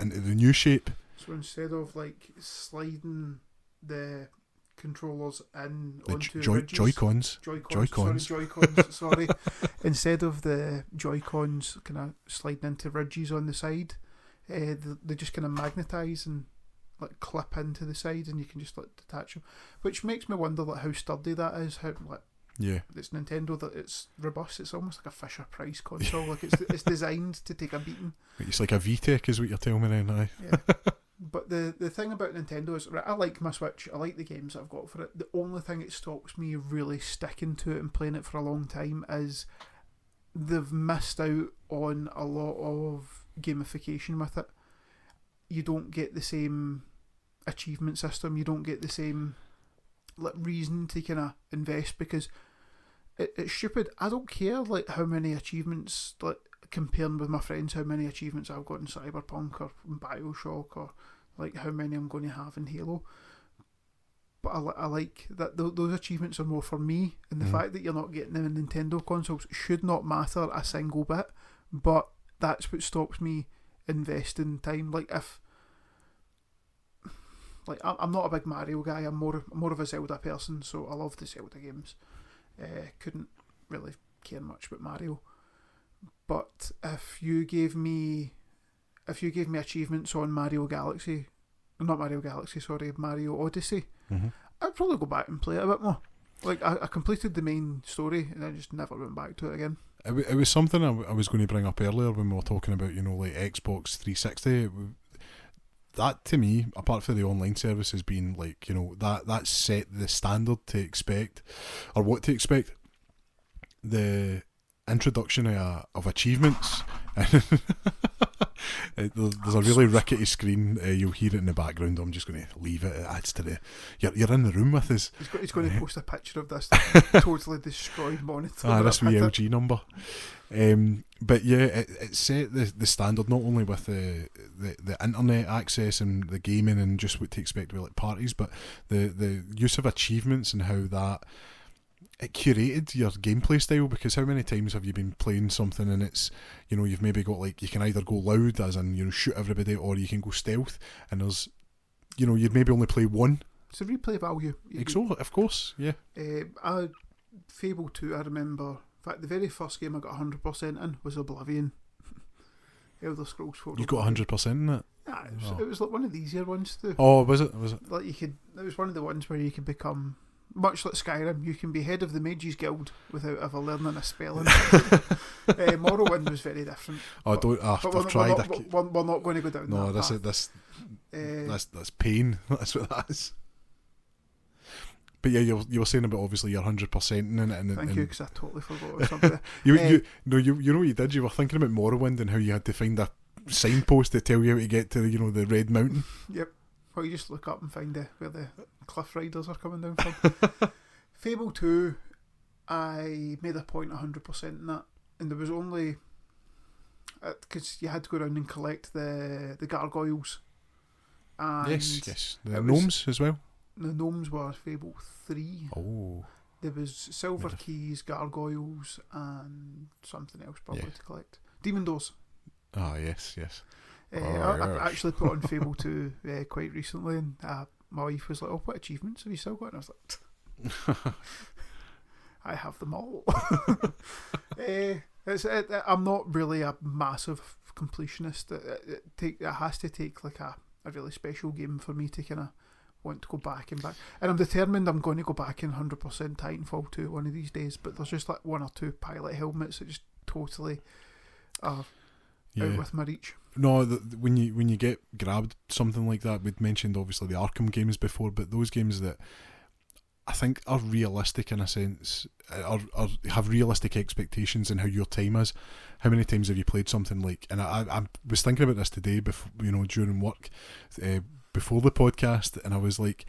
S1: into the new shape.
S2: So instead of like sliding the controllers in
S1: The
S2: onto
S1: Joy-Cons.
S2: Joy-Cons. Sorry. Instead of the Joy-Cons kind of sliding into ridges on the side, they just kind of magnetise and like clip into the side, and you can just like detach them. Which makes me wonder like how sturdy that is. How like it's Nintendo, that it's robust. It's almost like a Fisher Price console. Like it's designed to take a beating.
S1: It's like a VTech, is what you're telling me now.
S2: Yeah. But the thing about Nintendo is, right, I like my Switch, I like the games that I've got for it. The only thing that stops me really sticking to it and playing it for a long time is they've missed out on a lot of gamification with it. You don't get the same achievement system, you don't get the same like reason to kind of invest, because it's stupid. I don't care like how many achievements, like comparing with my friends, how many achievements I've got in Cyberpunk or in Bioshock, or like how many I'm going to have in Halo. But I like that those achievements are more for me, and the fact that you're not getting them in Nintendo consoles should not matter a single bit, but that's what stops me investing time. Like if like I'm not a big Mario guy, I'm more of a Zelda person, so I love the Zelda games. Couldn't really care much about Mario. But if you gave me achievements on Mario Odyssey, I'd probably go back and play it a bit more. Like I completed the main story and I just never went back to it again.
S1: It was something I was going to bring up earlier when we were talking about, like Xbox 360. That to me, apart from the online service, has been like, that set the standard to expect, or what to expect. The introduction of achievements. There's a really rickety screen. You'll hear it in the background. I'm just going to leave it. It adds to the. You're in the room with us.
S2: He's going to post a picture of this totally destroyed monitor.
S1: This wee LG number. But yeah, it set the standard not only with the internet access and the gaming and just what to expect with like parties, but the use of achievements and how that it curated your gameplay style. Because how many times have you been playing something and it's, you've maybe got like, you can either go loud as in, shoot everybody, or you can go stealth, and there's, you'd maybe only play one.
S2: It's a replay value.
S1: Of course, yeah.
S2: Fable 2, I remember. In fact, the very first game I got 100% in was Oblivion. Elder Scrolls 4.
S1: You got 100% in it?
S2: Yeah, it was like one of the easier ones too.
S1: Oh, was it?
S2: Like it was one of the ones where you could become, much like Skyrim, you can be head of the Mages Guild without ever learning a spell. Morrowind was very different.
S1: I've tried.
S2: We're not going to go down that path.
S1: That's pain. That's what that is. But yeah, you were saying about obviously you're 100% in it.
S2: Thank you, because I totally forgot something.
S1: you know what you did? You were thinking about Morrowind and how you had to find a signpost to tell you how to get to the Red Mountain.
S2: Yep. Well, you just look up and find where the cliff riders are coming down from. Fable 2, I made a point 100% in that, and there was only because you had to go around and collect the gargoyles. And
S1: yes, the gnomes as well.
S2: The gnomes were Fable 3.
S1: Oh.
S2: There was silver keys, gargoyles, and something else probably to collect. Demon doors.
S1: Ah, yes.
S2: I actually put on Fable 2 quite recently, and my wife was like, "Oh, what achievements have you still got?" And I was like, "I have them all." I'm not really a massive completionist. It has to take like a really special game for me to kind of want to go back. And I'm determined I'm going to go back in 100% Titanfall 2 one of these days, but there's just like one or two pilot helmets that just totally are out with my reach.
S1: No, when you get grabbed something like that, we'd mentioned obviously the Arkham games before, but those games that I think are realistic in a sense, or have realistic expectations in how your time is. How many times have you played something like, and I was thinking about this today before, during work, before the podcast, and I was like,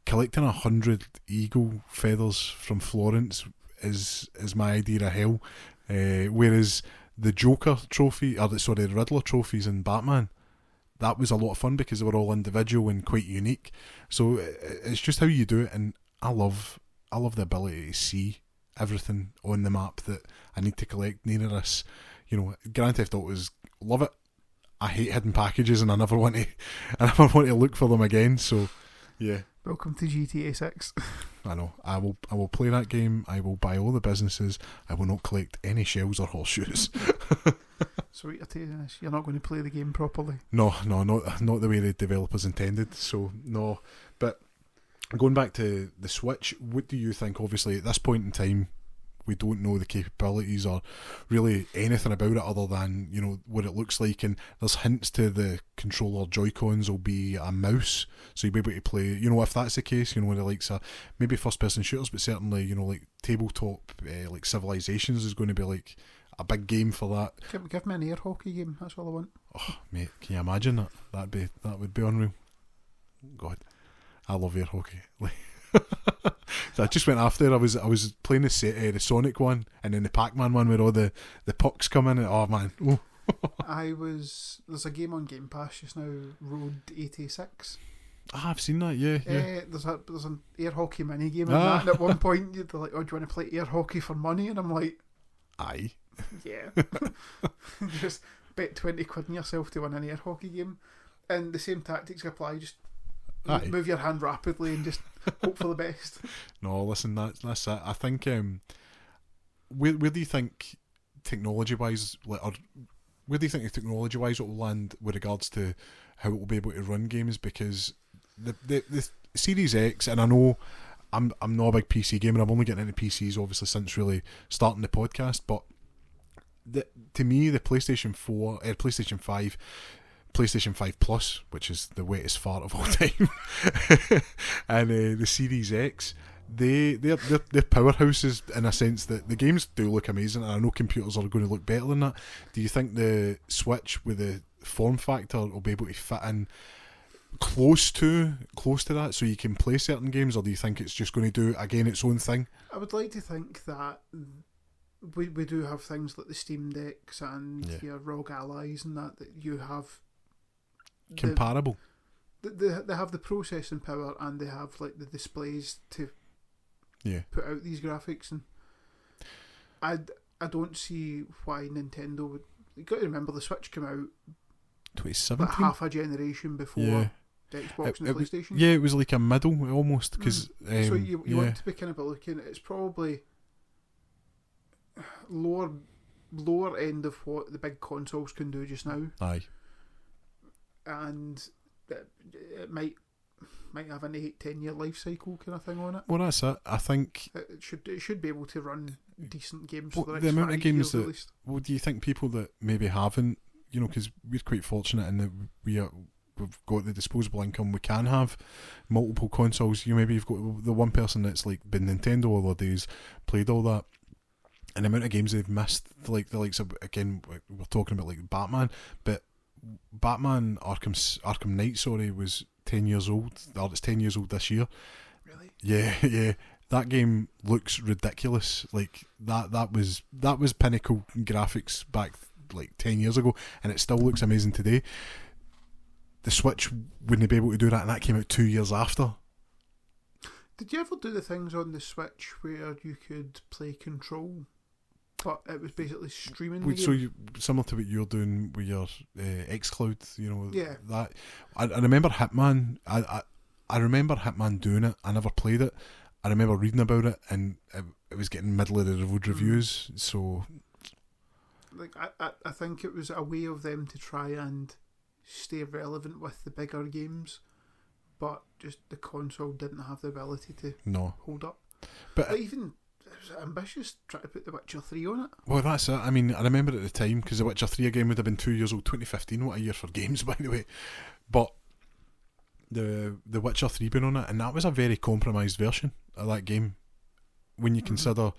S1: collecting 100 eagle feathers from Florence is my idea of hell, whereas the Joker trophy, the Riddler trophies in Batman, that was a lot of fun because they were all individual and quite unique. So it's just how you do it, and I love the ability to see everything on the map that I need to collect. Near this, Grand Theft Auto love it. I hate hidden packages, and I never want to look for them again. So, yeah.
S2: Welcome to GTA 6.
S1: I know. I will play that game. I will buy all the businesses. I will not collect any shells or horseshoes.
S2: So what you're telling us, you're not going to play the game properly?
S1: No, not the way the developers intended. So no. But going back to the Switch, what do you think? Obviously, at this point in time, we don't know the capabilities or really anything about it other than what it looks like, and there's hints to the controller Joy-Cons will be a mouse, so you'll be able to play, if that's the case, when it likes maybe first person shooters, but certainly like tabletop like Civilizations is going to be like a big game for that.
S2: Give me an air hockey game, that's all I want.
S1: Oh mate, can you imagine that? That would be unreal. God, I love air hockey. So I just went after. I was playing the Sonic one, and then the Pac-Man one where all the pucks come in. Oh man! Oh.
S2: There's a game on Game Pass just now, Road 86.
S1: I've seen that. Yeah.
S2: There's an air hockey mini game in that. And at one point they're like, "Oh, do you want to play air hockey for money?" And I'm like,
S1: "Aye,
S2: yeah." Just bet 20 quid on yourself to win an air hockey game, and the same tactics apply. Just move your hand rapidly and just hope for the best. No,
S1: listen, that's it. I think where do you think technology wise, or where do you think technology wise it will land with regards to how it will be able to run games? Because the Series X, and I know I'm not a big PC gamer. I'm only getting into PCs obviously since really starting the podcast, but to me the PlayStation 5, PlayStation 5 Plus, which is the wettest fart of all time, and the Series X, they're powerhouses in a sense that the games do look amazing, and I know computers are going to look better than that. Do you think the Switch with the form factor will be able to fit in close to that, so you can play certain games, or do you think it's just going to do again its own thing?
S2: I would like to think that we do have things like the Steam Decks and your ROG Allies and that you have
S1: comparable.
S2: They have the processing power, and they have like the displays to put out these graphics, and I don't see why Nintendo would. You got to remember the Switch came out
S1: 2017,
S2: like half a generation before the Xbox and the PlayStation.
S1: It was like a middle almost, because
S2: so you want to be kind of looking. It's probably lower end of what the big consoles can do just now.
S1: Aye.
S2: And it might have an 8-10 year life cycle kind of thing on it.
S1: Well, that's it. I think
S2: it should be able to run decent games
S1: for
S2: the next
S1: the amount
S2: 5
S1: of games
S2: years
S1: that,
S2: at least.
S1: Well, do you think people that maybe haven't, because we're quite fortunate in that we've got the disposable income, we can have multiple consoles. Maybe you've got the one person that's like been Nintendo all their days, played all that, and the amount of games they've missed, like the likes of, again, we're talking about like Batman, but Batman Arkham Knight, was 10 years old, or it's 10 years old this year.
S2: Really?
S1: Yeah. That game looks ridiculous. Like that was pinnacle graphics back like 10 years ago, and it still looks amazing today. The Switch wouldn't be able to do that, and that came out 2 years after.
S2: Did you ever do the things on the Switch where you could play Control, but it was basically streaming the game?
S1: So similar to what you're doing with your xCloud,
S2: Yeah.
S1: That I remember Hitman. I remember Hitman doing it. I never played it. I remember reading about it, and it was getting middle of the road reviews. So,
S2: like, I think it was a way of them to try and stay relevant with the bigger games, but just the console didn't have the ability to hold up. But even it was ambitious trying to put The Witcher 3 on it.
S1: Well, that's it. I mean, I remember at the time, because The Witcher 3 again would have been 2 years old, 2015. What a year for games, by the way. But the Witcher 3 being on it, and that was a very compromised version of that game. When you consider,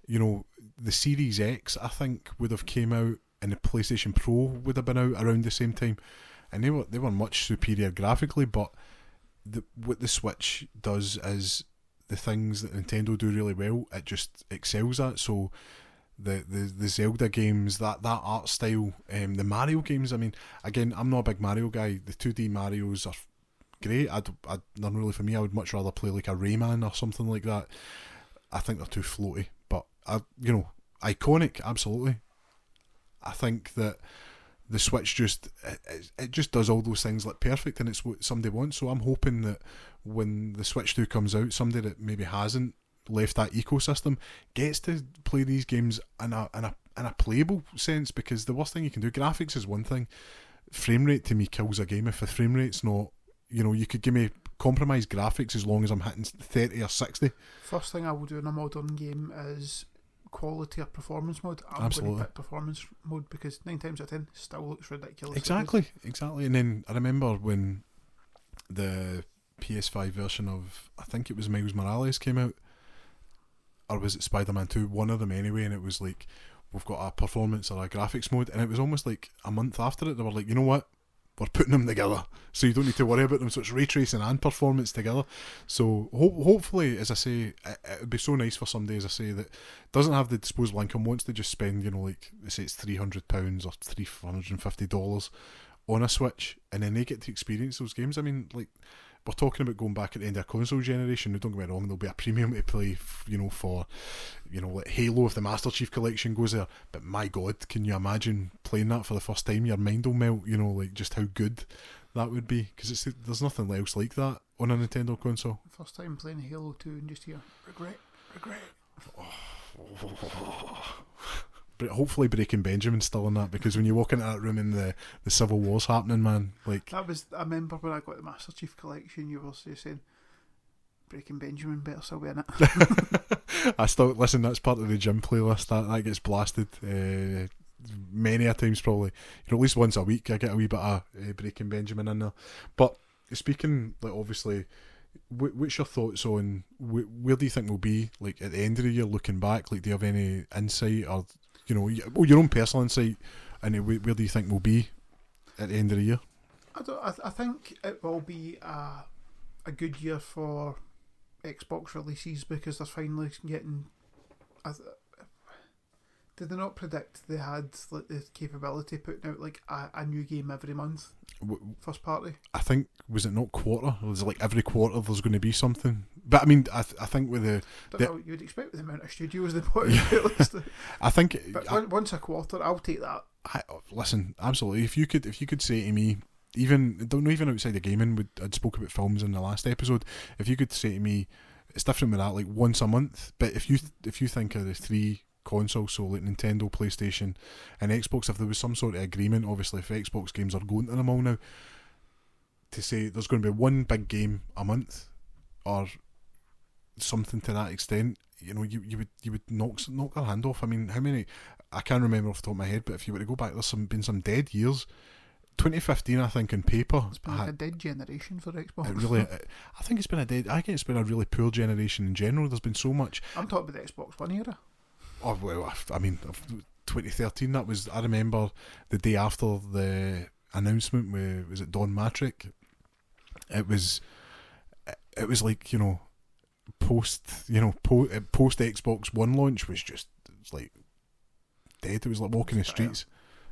S1: the Series X, I think, would have came out, and the PlayStation Pro would have been out around the same time, and they were much superior graphically. But what the Switch does is the things that Nintendo do really well, it just excels at. So the Zelda games, that art style, the Mario games. I mean, again, I'm not a big Mario guy. The 2D Marios are great. Not really for me. I would much rather play like a Rayman or something like that. I think they're too floaty, but iconic, absolutely. I think that the Switch just does all those things like perfect, and it's what somebody wants. So I'm hoping that when the Switch 2 comes out, somebody that maybe hasn't left that ecosystem gets to play these games in a playable sense, because the worst thing you can do, graphics is one thing, frame rate to me kills a game. If the frame rate's not, you could give me compromised graphics as long as I'm hitting 30 or 60.
S2: First thing I will do in a modern game is quality or performance mode. I'm
S1: Absolutely.
S2: going to pick performance mode, because 9 times out of 10 still looks ridiculous.
S1: Exactly. And then I remember when the PS5 version of, I think it was Miles Morales came out, or was it Spider-Man 2, one of them anyway, and it was like, we've got a performance or a graphics mode, and it was almost like a month after it, they were like, you know what, we're putting them together, so you don't need to worry about them. So it's ray tracing and performance together. So hopefully, as I say, it would be so nice for somebody, as I say, that doesn't have the disposable income, wants to just spend, like, they say it's £300 or $350 on a Switch, and then they get to experience those games. I mean, like, we're talking about going back at the end of a console generation. Now, don't get me wrong, there'll be a premium to play, for, like Halo, if the Master Chief Collection goes there. But my God, can you imagine playing that for the first time? Your mind will melt, like just how good that would be. Because there's nothing else like that on a Nintendo console.
S2: First time playing Halo 2 and just hear, regret.
S1: But hopefully Breaking Benjamin's still in that, because when you walk into that room and the Civil War's happening, man, like...
S2: I remember when I got the Master Chief Collection, you were saying, Breaking Benjamin better still be in it.
S1: I still, listen, that's part of the gym playlist, that gets blasted many a times probably. At least once a week I get a wee bit of Breaking Benjamin in there. But speaking, like, obviously, what's your thoughts on where do you think we'll be, like, at the end of the year, looking back? Like, do you have any insight, or your own personal insight, and where do you think we'll be at the end of the year?
S2: I think it will be a good year for Xbox releases, because they're finally getting... Did they not predict they had, like, the capability of putting out, like, a new game every month? First party?
S1: I think, was it not quarter? It was like every quarter there's going to be something. But I mean, I think with the...
S2: Don't know what you would expect with the amount of studios they put out, at least.
S1: I think...
S2: But once a quarter, I'll take that.
S1: Listen, absolutely. If you could say to me, even outside of gaming, I'd spoke about films in the last episode, if you could say to me, it's different with that, like once a month, but if you think of the three consoles, so like Nintendo, PlayStation and Xbox, if there was some sort of agreement, obviously if Xbox games are going to them all now, to say there's going to be one big game a month or something to that extent, you would knock their hand off. I mean, how many, I can't remember off the top of my head, but if you were to go back, there's been some dead years. 2015, I think, in paper,
S2: it's been like a dead generation for Xbox.
S1: I think it's been a really poor generation in general. There's been so much.
S2: I'm talking about the Xbox One era.
S1: Oh, well, I mean, 2013, that was, I remember the day after the announcement with, was it Don Matrick? It was like, post Xbox One launch was just, it's like dead. It was like walking the streets.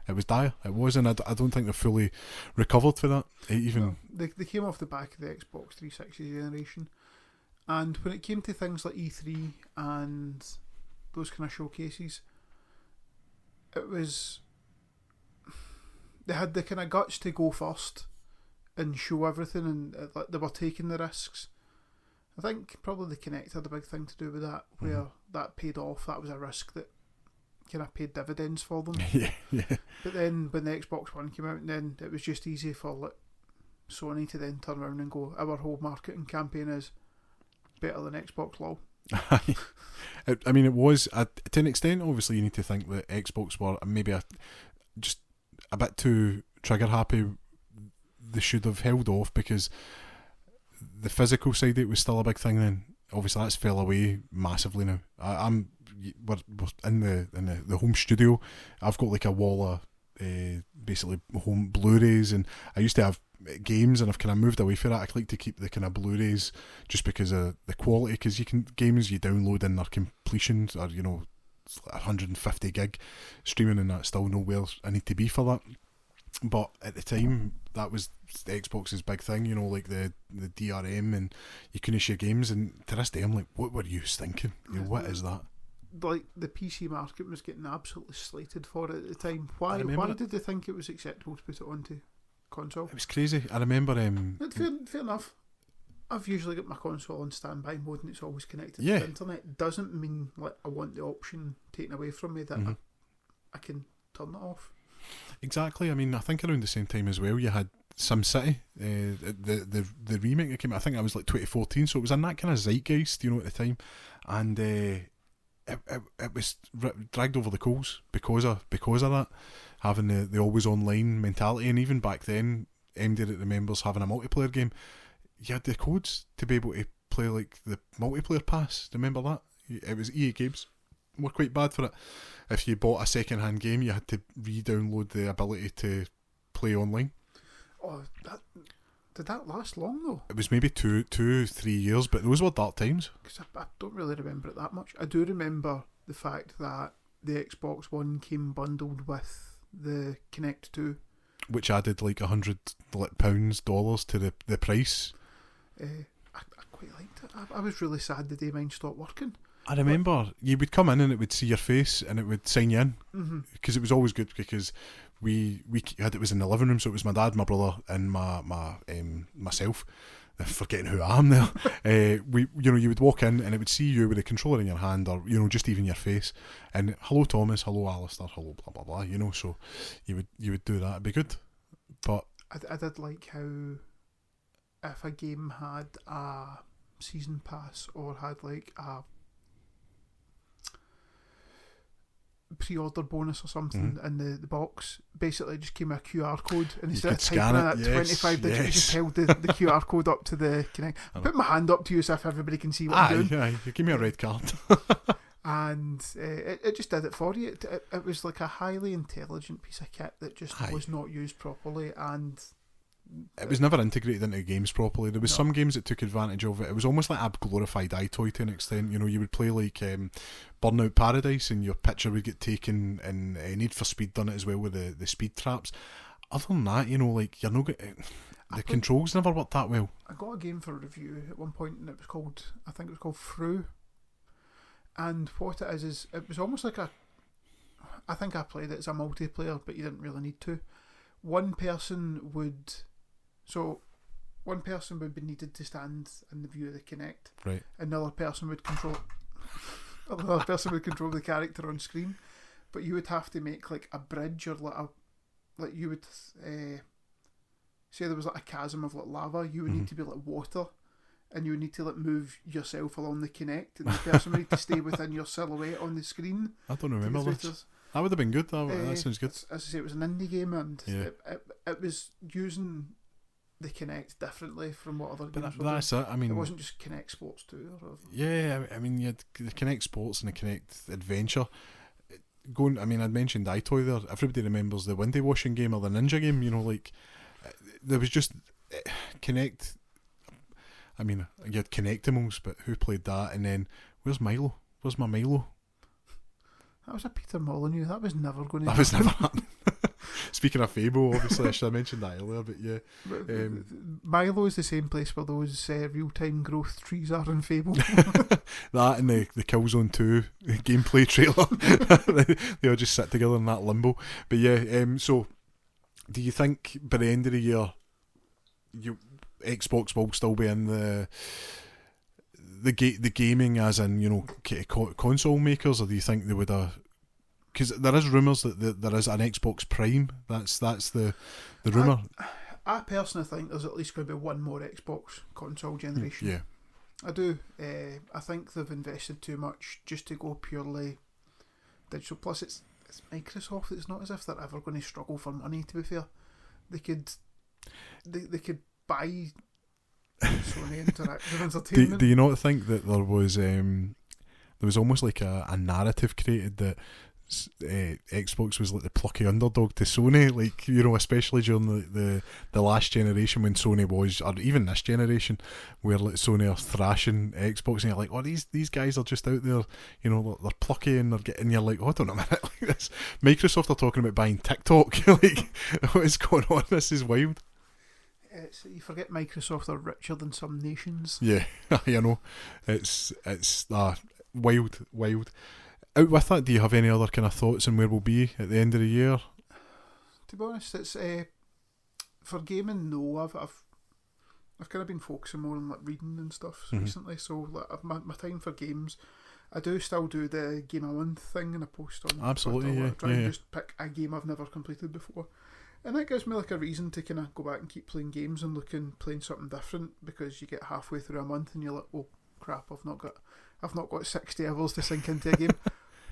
S1: It was dire. It was, and I don't think they're fully recovered for that. Even
S2: no, they came off the back of the Xbox 360 generation, and when it came to things like E3 and those kind of showcases, it was, they had the kind of guts to go first and show everything, and they were taking the risks. I think probably the Kinect had a big thing to do with that, where that paid off. That was a risk that kind of paid dividends for them.
S1: yeah.
S2: But then when the Xbox One came out, then it was just easy for, like, Sony to then turn around and go, our whole marketing campaign is better than Xbox, lol.
S1: I mean, it was to an extent. Obviously, you need to think that Xbox were maybe just a bit too trigger happy. They should have held off, because the physical side of it was still a big thing then. Obviously, that's fell away massively now. We're in the home studio. I've got like a wall of basically home Blu-rays, and I used to have games, and I've kind of moved away from that. I like to keep the kind of Blu-rays just because of the quality, because games you download in their completions, or 150 gig streaming, and that's still nowhere I need to be for that. But at the time, that was Xbox's big thing, you know, like the DRM, and you couldn't share games. And to this day, I'm like, what were you thinking? You know, what is that?
S2: Like, the PC market was getting absolutely slated for it at the time. Why did they think it was acceptable to put it onto console?
S1: It was crazy. I remember.
S2: Fair enough. I've usually got my console on standby mode and it's always connected to the internet. Doesn't mean like I want the option taken away from me that I can turn it off.
S1: Exactly. I mean, I think around the same time as well, you had SimCity, the remake that came out. I think that was like 2014, so it was in that kind of zeitgeist, you know, at the time, and it was dragged over the coals because of that, having the always online mentality. And even back then, MD that remembers having a multiplayer game, you had the codes to be able to play like the multiplayer pass. Remember that? It was EA Games were quite bad for it. If you bought a second-hand game, you had to re-download the ability to play online.
S2: Oh, did that last long though?
S1: It was maybe 3 years, but those were dark times.
S2: Because I don't really remember it that much. I do remember the fact that the Xbox One came bundled with the Kinect 2,
S1: which added like $100 to the price.
S2: I quite liked it. I was really sad the day mine stopped working.
S1: I remember you would come in and it would see your face and it would sign you in, because it was always good, because we had, it was in the living room, so it was my dad, my brother, and myself. Forgetting who I am there. You would walk in and it would see you with a controller in your hand, or just even your face, and hello Thomas, hello Alistair, hello blah blah blah. So you would do that. It'd be good. But
S2: I did like how if a game had a season pass or had like a pre-order bonus or something in the box, basically it just came with a QR code, and instead of typing in that 25 digits, you just held the QR code up to the Kinect. I put my hand up to you so if everybody can see what I'm doing.
S1: Aye, you give me a red card.
S2: And it just did it for you. It was like a highly intelligent piece of kit that just was not used properly, and
S1: it was never integrated into games properly. There was some games that took advantage of it. It was almost like a glorified iToy to an extent. You would play like Burnout Paradise and your picture would get taken, and Need for Speed done it as well with the speed traps. Other than that, like you're not the controls never worked that well.
S2: I got a game for a review at one point, and I think it was called Through. And what it is it was almost like I think I played it as a multiplayer, but you didn't really need to. One person would be needed to stand in the view of the Kinect.
S1: Right.
S2: Another person would control the character on screen, but you would have to make like a bridge, or like you would say there was like a chasm of like lava. You would need to be like water, and you would need to like move yourself along the Kinect, and the person would need to stay within your silhouette on the screen.
S1: I don't remember that. That would have been good. That sounds good.
S2: As I say, it was an indie game, and it was using the Kinect differently from what other games were doing.
S1: That's it. I mean,
S2: it wasn't just Kinect Sports 2 or whatever.
S1: Yeah, I mean, you had the Kinect Sports and the Kinect Adventure. I'd mentioned iToy there. Everybody remembers the window washing game or the ninja game. There was just Kinect. I mean, you had Kinectimals, but who played that? And then, where's Milo? Where's my Milo?
S2: That was a Peter Molyneux. That was never going to
S1: happen. That was never happening. Speaking of Fable, obviously, I should have mentioned that earlier, but yeah.
S2: Milo is the same place where those real-time growth trees are in Fable.
S1: That and the Killzone 2 gameplay trailer. They all just sit together in that limbo. But yeah, so do you think by the end of the year, Xbox will still be in the gaming, as in console makers, or do you think they would have? Because there is rumours that there is an Xbox Prime. That's the rumour.
S2: I personally think there's at least going to be one more Xbox console generation.
S1: Yeah,
S2: I do. I think they've invested too much just to go purely digital. Plus, it's Microsoft. It's not as if they're ever going to struggle for money. To be fair, they could buy Sony Interactive Entertainment.
S1: Do you not think that there was almost like a narrative created that Xbox was like the plucky underdog to Sony, like, you know, especially during the last generation when Sony was, or even this generation, where like Sony are thrashing Xbox, and you're like, oh, these guys are just out there, you know, they're plucky, and they're getting, you're like, hold on a minute, like this, Microsoft are talking about buying TikTok, like, what is going on? This is wild.
S2: You forget Microsoft are richer than some nations.
S1: Yeah, you know, it's wild. Out with that, do you have any other kind of thoughts on where we'll be at the end of the year?
S2: To be honest, it's for gaming. No, I've kind of been focusing more on like reading and stuff recently. So like, my time for games, I do still do the game a month thing, and I post on.
S1: Absolutely,
S2: Twitter,
S1: yeah.
S2: I try and just pick a game I've never completed before, and that gives me like a reason to kind of go back and keep playing games and playing something different, because you get halfway through a month and you're like, oh crap, I've not got 60 hours to sink into a game.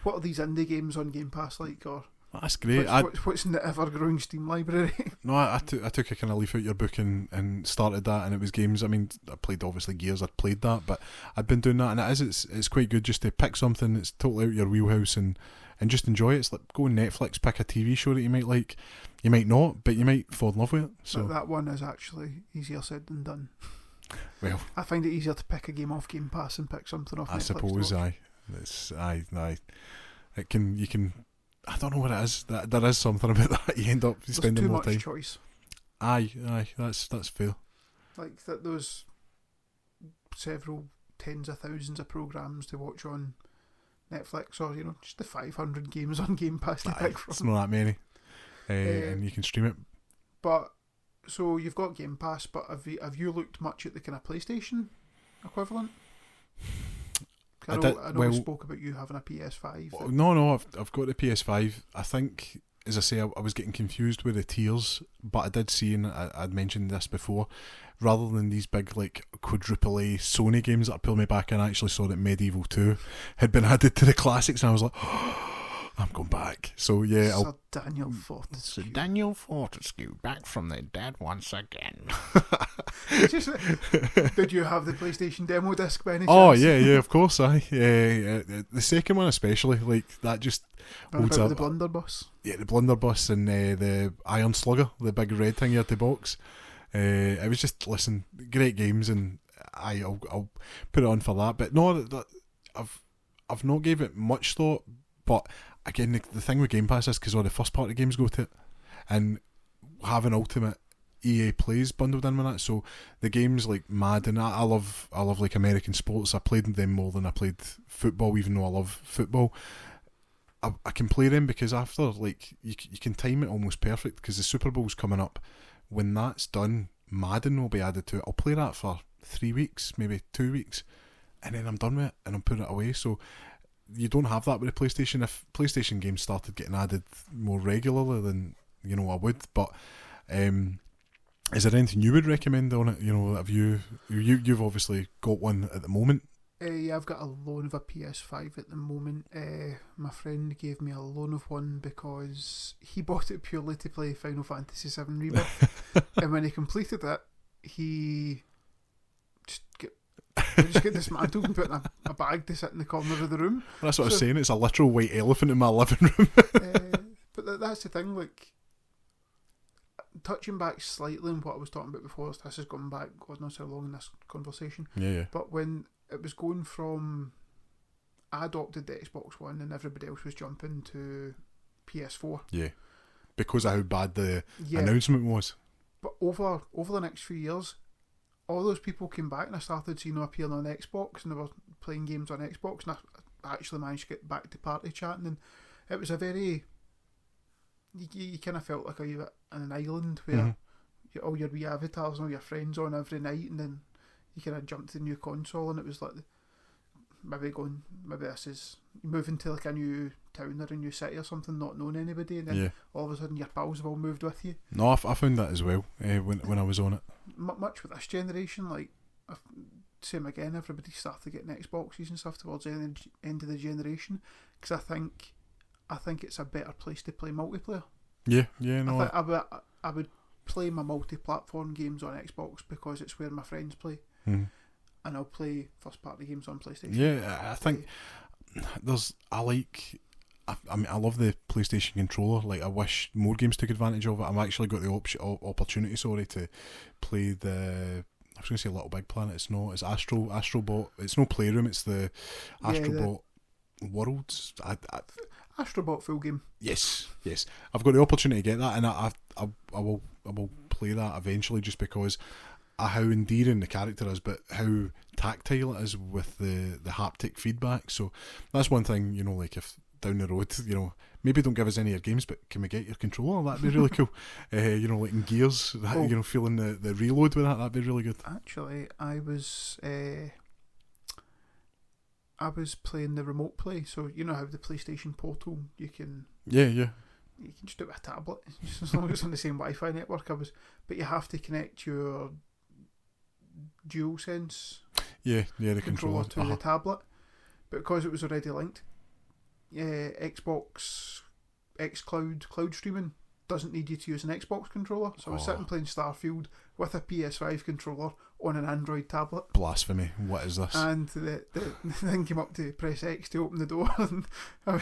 S2: What are these indie games on Game Pass like? Or
S1: that's great.
S2: What's in the ever-growing Steam library?
S1: No, I took a kind of leaf out your book and started that, and it was games. I mean, I played obviously Gears. I'd played that, but I'd been doing that, and it's quite good just to pick something that's totally out your wheelhouse and just enjoy it. It's like go on Netflix, pick a TV show that you might like. You might not, but you might fall in love with it. So
S2: but that one is actually easier said than done.
S1: Well,
S2: I find it easier to pick a game off Game Pass and pick something off Netflix.
S1: I suppose It can, you can, I don't know what it is. There is something about that. You end up spending more time.
S2: There's too much choice.
S1: Aye, that's fair.
S2: Like that, those several tens of thousands of programs to watch on Netflix, or you know, just the 500 games on Game Pass to pick from.
S1: It's not that many, and you can stream it.
S2: But so you've got Game Pass, but have you looked much at the kind of PlayStation equivalent? I know we spoke about you having a PS5.
S1: No, I've got the PS5. I think, as I say, I was getting confused with the tiers, but I did see, and I'd mentioned this before, rather than these big like quadruple A Sony games that are pulling me back in, I actually saw that Medieval 2 had been added to the classics, and I was like, oh, I'm going back. So yeah,
S2: Sir Daniel Fortescue
S3: back from the dead once again.
S2: Did you have the PlayStation demo disc by any chance?
S1: Oh yeah, of course. The second one especially, like that just holds up.
S2: The blunderbuss.
S1: Yeah, the blunderbuss and the Iron Slugger, the big red thing you had to box. It was just, listen, great games, and I'll put it on for that. But no, I've not gave it much thought. But again, the thing with Game Pass is because all the first party games go to it, and having Ultimate EA Plays bundled in with that, so the games like Madden, I love like American sports. I played them more than I played football, even though I love football. I can play them because after, like, you can time it almost perfect, because the Super Bowl's coming up. When that's done, Madden will be added to it. I'll play that for 3 weeks, maybe 2 weeks, and then I'm done with it and I'm putting it away. So you don't have that with the PlayStation. If PlayStation games started getting added more regularly, then you know I would. But is there anything you would recommend on it? You know, have you've obviously got one at the moment?
S2: Yeah, I've got a loan of a PS5 at the moment. My friend gave me a loan of one because he bought it purely to play Final Fantasy VII Rebirth, and when he completed it, he just get dismantled and put in a bag to sit in the corner of the room.
S1: That's what I was saying. It's a literal white elephant in my living room.
S2: But that's the thing. Like, touching back slightly on what I was talking about before, this has gone back God knows how long in this conversation.
S1: Yeah.
S2: But when it was going from, I adopted the Xbox One and everybody else was jumping to PS4.
S1: Yeah. Because of how bad the announcement was.
S2: But over the next few years, all those people came back, and I started seeing them appearing on Xbox, and they were playing games on Xbox, and I actually managed to get back to party chatting, and it was a very, you kind of felt like a bit on an island where all your wee avatars and all your friends on every night, and then you kind of jumped to the new console, and it was like maybe this is moving to like a new town or a new city or something, not knowing anybody, and then all of a sudden your pals have all moved with you.
S1: No, I found that as well when I was on it.
S2: Much with this generation, like same again, everybody started getting Xboxes and stuff towards the end of the generation, because I think it's a better place to play multiplayer.
S1: Yeah, no.
S2: I would play my multi-platform games on Xbox because it's where my friends play.
S1: Mm.
S2: And I'll play first-party games on PlayStation.
S1: Yeah, I think I I mean, I love the PlayStation controller. Like, I wish more games took advantage of it. I've actually got the opportunity, to play the. I was going to say Little Big Planet. It's not. It's Astrobot. It's no Playroom. It's the Astrobot Worlds.
S2: Astrobot full game.
S1: Yes. I've got the opportunity to get that, and I will play that eventually, just because how endearing the character is, but how tactile it is with the haptic feedback. So that's one thing, like if down the road, maybe don't give us any of your games, but can we get your controller? That'd be really cool. Like in Gears, feeling the reload with that'd be really good.
S2: Actually, I was playing the remote play, so you know how the PlayStation Portal, you can you can just do it with a tablet, just as long as it's on the same Wi-Fi network. But you have to connect your DualSense
S1: the controller
S2: to the tablet, but because it was already linked, Xbox xCloud cloud streaming doesn't need you to use an Xbox controller. So I was sitting playing Starfield with a PS5 controller on an Android tablet.
S1: Blasphemy! What is this?
S2: And the thing came up to press X to open the door, and I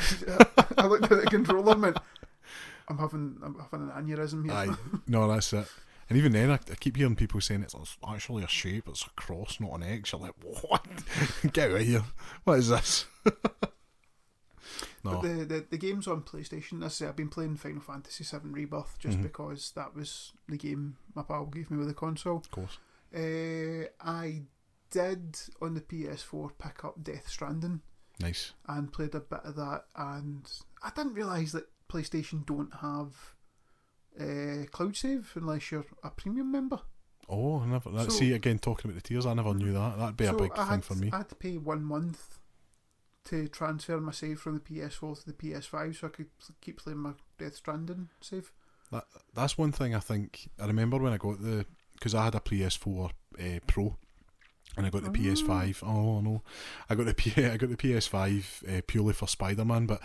S2: looked at the controller and went, I'm having an aneurysm here.
S1: Aye, no, that's it. And even then, I keep hearing people saying it's actually a shape, it's a cross, not an X. You're like, what? Get out of here. What is this? No.
S2: But the games on PlayStation, I've been playing Final Fantasy VII Rebirth just because that was the game my pal gave me with the console.
S1: Of course.
S2: I did, on the PS4, pick up Death Stranding.
S1: Nice. And
S2: played a bit of that, and I didn't realise that PlayStation don't have cloud save unless you're a premium member.
S1: Oh, I never. See, again, talking about the tiers, I never knew that. That'd be a big thing for me.
S2: I had to pay 1 month to transfer my save from the PS4 to the PS5, so I could keep playing my Death Stranding save.
S1: That's one thing I think. I remember when I got because I had a PS4 Pro, and I got the PS5. Oh no, I got the PS5 purely for Spider-Man, but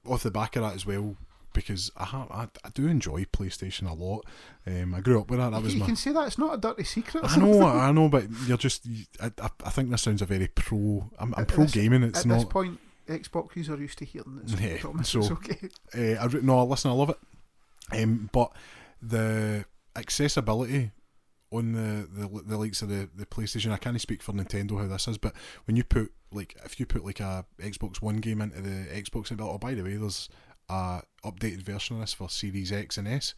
S1: off the back of that as well, because I do enjoy PlayStation a lot. I grew up with that.
S2: You can say that, it's not a dirty secret.
S1: I know, but you're just. I think this sounds a very pro. I'm pro gaming. It's not.
S2: At this point, Xboxes are used to hearing this. So it's okay.
S1: Listen, I love it. But the accessibility on the likes of the PlayStation, I can't speak for Nintendo how this is, but when you put if you put a Xbox One game into the Xbox, and oh, by the way, there's a updated version of this for Series X and S.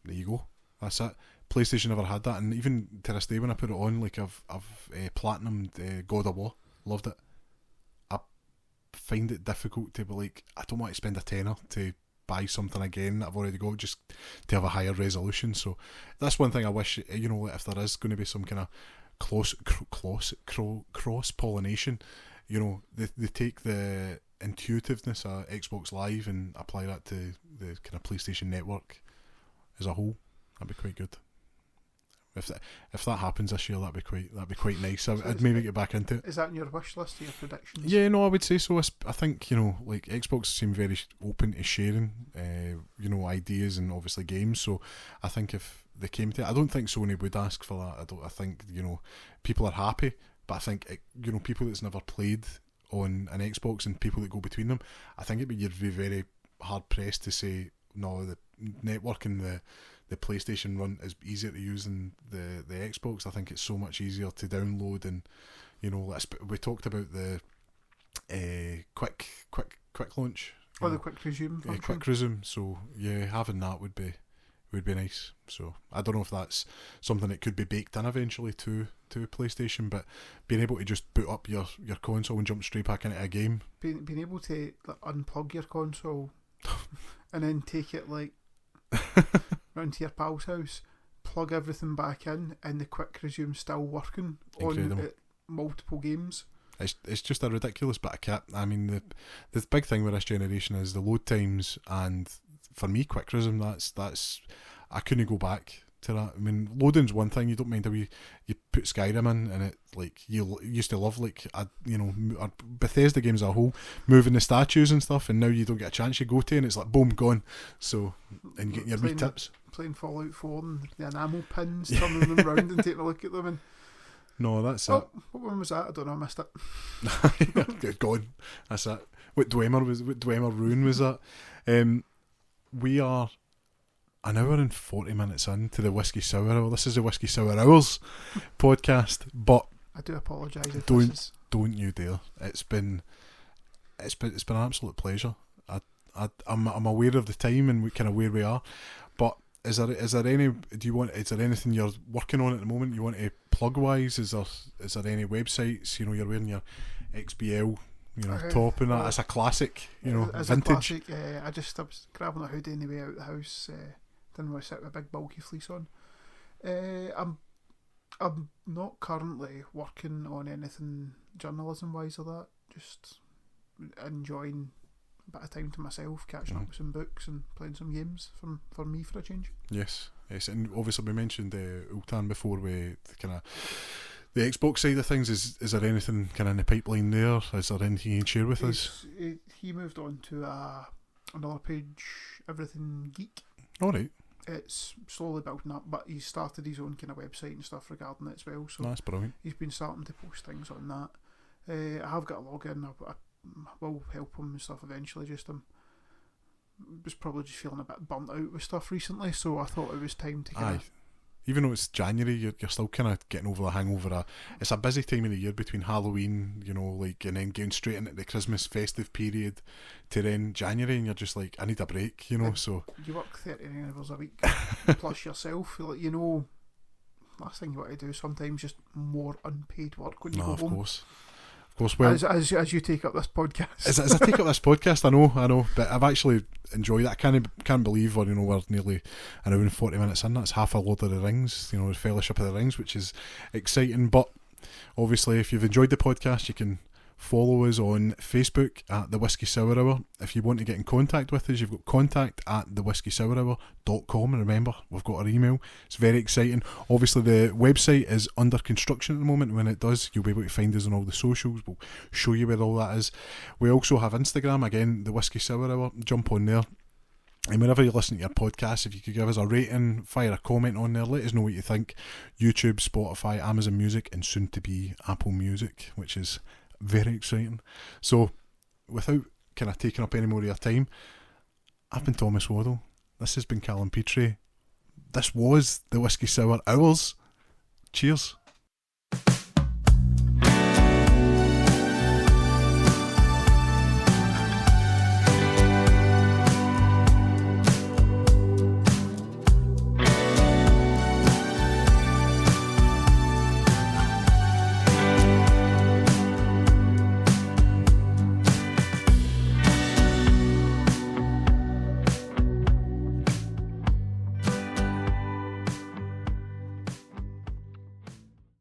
S1: There you go. That's it. PlayStation never had that, and even to this day when I put it on, I've platinumed God of War. Loved it. I find it difficult to be I don't want to spend a tenner to buy something again that I've already got, just to have a higher resolution. So that's one thing I wish, if there is going to be some kind of cross pollination, they take the intuitiveness of Xbox Live and apply that to the kind of PlayStation Network as a whole. That'd be quite good. If that happens this year, that'd be quite nice. I'd maybe get back into it.
S2: Is that in your wish list, your predictions?
S1: Yeah, no, I would say so. I think Xbox seem very open to sharing, ideas and obviously games. So I think if they came to it, I don't think Sony would ask for that. I think people are happy, but I think people that's never played on an Xbox and people that go between them, I think you'd be very hard pressed to say no. The network and the PlayStation run is easier to use than the Xbox. I think it's so much easier to download, and we talked about the quick launch.
S2: Or the quick resume function.
S1: Quick resume. So yeah, having that would be nice. So I don't know if that's something that could be baked in eventually to PlayStation, but being able to just boot up your console and jump straight back into a game.
S2: Being able to unplug your console and then take it round to your pal's house, plug everything back in, and the quick resume still working. Incredible. On multiple games.
S1: It's just a ridiculous bit of kit. I mean, the big thing with this generation is the load times, and for me, quick resume. That's I couldn't go back to that. I mean, loading's one thing. You don't mind how you put Skyrim in, and it you used to love Bethesda games as a whole, moving the statues and stuff, and now you don't get a chance. You go to and it's boom, gone. So and you get your wee tips.
S2: Playing Fallout 4 and the enamel pins, turning them round and taking a look at them. And
S1: no, that's it.
S2: What one was that? I don't know. I missed it.
S1: Gone. That's it. What Dwemer Ruin was that? We are an hour and 40 minutes into the Whisky Sour Hour. This is the Whisky Sour Hours podcast, but
S2: I do apologise if
S1: don't you dare. It's been an absolute pleasure. I'm aware of the time and kind of where we are, but is there anything you're working on at the moment you want to plug wise? Is there any websites? You're wearing your XBL top and that. It's a classic,
S2: it's
S1: vintage.
S2: A classic. I was grabbing a hoodie anyway out of the house. Didn't want to sit with a big bulky fleece on. I'm not currently working on anything journalism wise or that. Just enjoying a bit of time to myself, catching up with some books and playing some games for me for a change.
S1: Yes, and obviously we mentioned Ultan before with kind of the Xbox side of things. Is there anything kind of in the pipeline there? Is there anything you can share with us?
S2: He moved on to another page, Everything Geek.
S1: All right.
S2: It's slowly building up, but he's started his own kind of website and stuff regarding it as well. So
S1: that's brilliant.
S2: He's been starting to post things on that. I have got a login. I will help him and stuff eventually. Was probably just feeling a bit burnt out with stuff recently, so I thought it was time to kind of...
S1: Even though it's January, you're still kind of getting over the hangover. It's a busy time of the year between Halloween, and then going straight into the Christmas festive period to then January, and you're just like, I need a break, so...
S2: You work 39 hours a week, plus yourself, last thing you want to do sometimes just more unpaid work when you go home.
S1: Of course, well,
S2: as you take up this podcast.
S1: As I take up this podcast, I know, but I've actually enjoyed it. I can't believe we're nearly an hour and 40 minutes in. That's half a Lord of the Rings, the Fellowship of the Rings, which is exciting. But obviously, if you've enjoyed the podcast, you can follow us on Facebook at The Whisky Sour Hour. If you want to get in contact with us, you've got contact at thewhiskyshourhour.com, and remember, we've got our email. It's very exciting. Obviously the website is under construction at the moment. When it does, you'll be able to find us on all the socials. We'll show you where all that is. We also have Instagram, again, The Whisky Sour Hour. Jump on there. And whenever you listen to your podcast, if you could give us a rating, fire a comment on there, let us know what you think. YouTube, Spotify, Amazon Music, and soon to be Apple Music, which is very exciting. So, without kind of taking up any more of your time, I've been Thomas Waddle. This has been Calum Petrie. This was the Whisky Sour Hours. Cheers.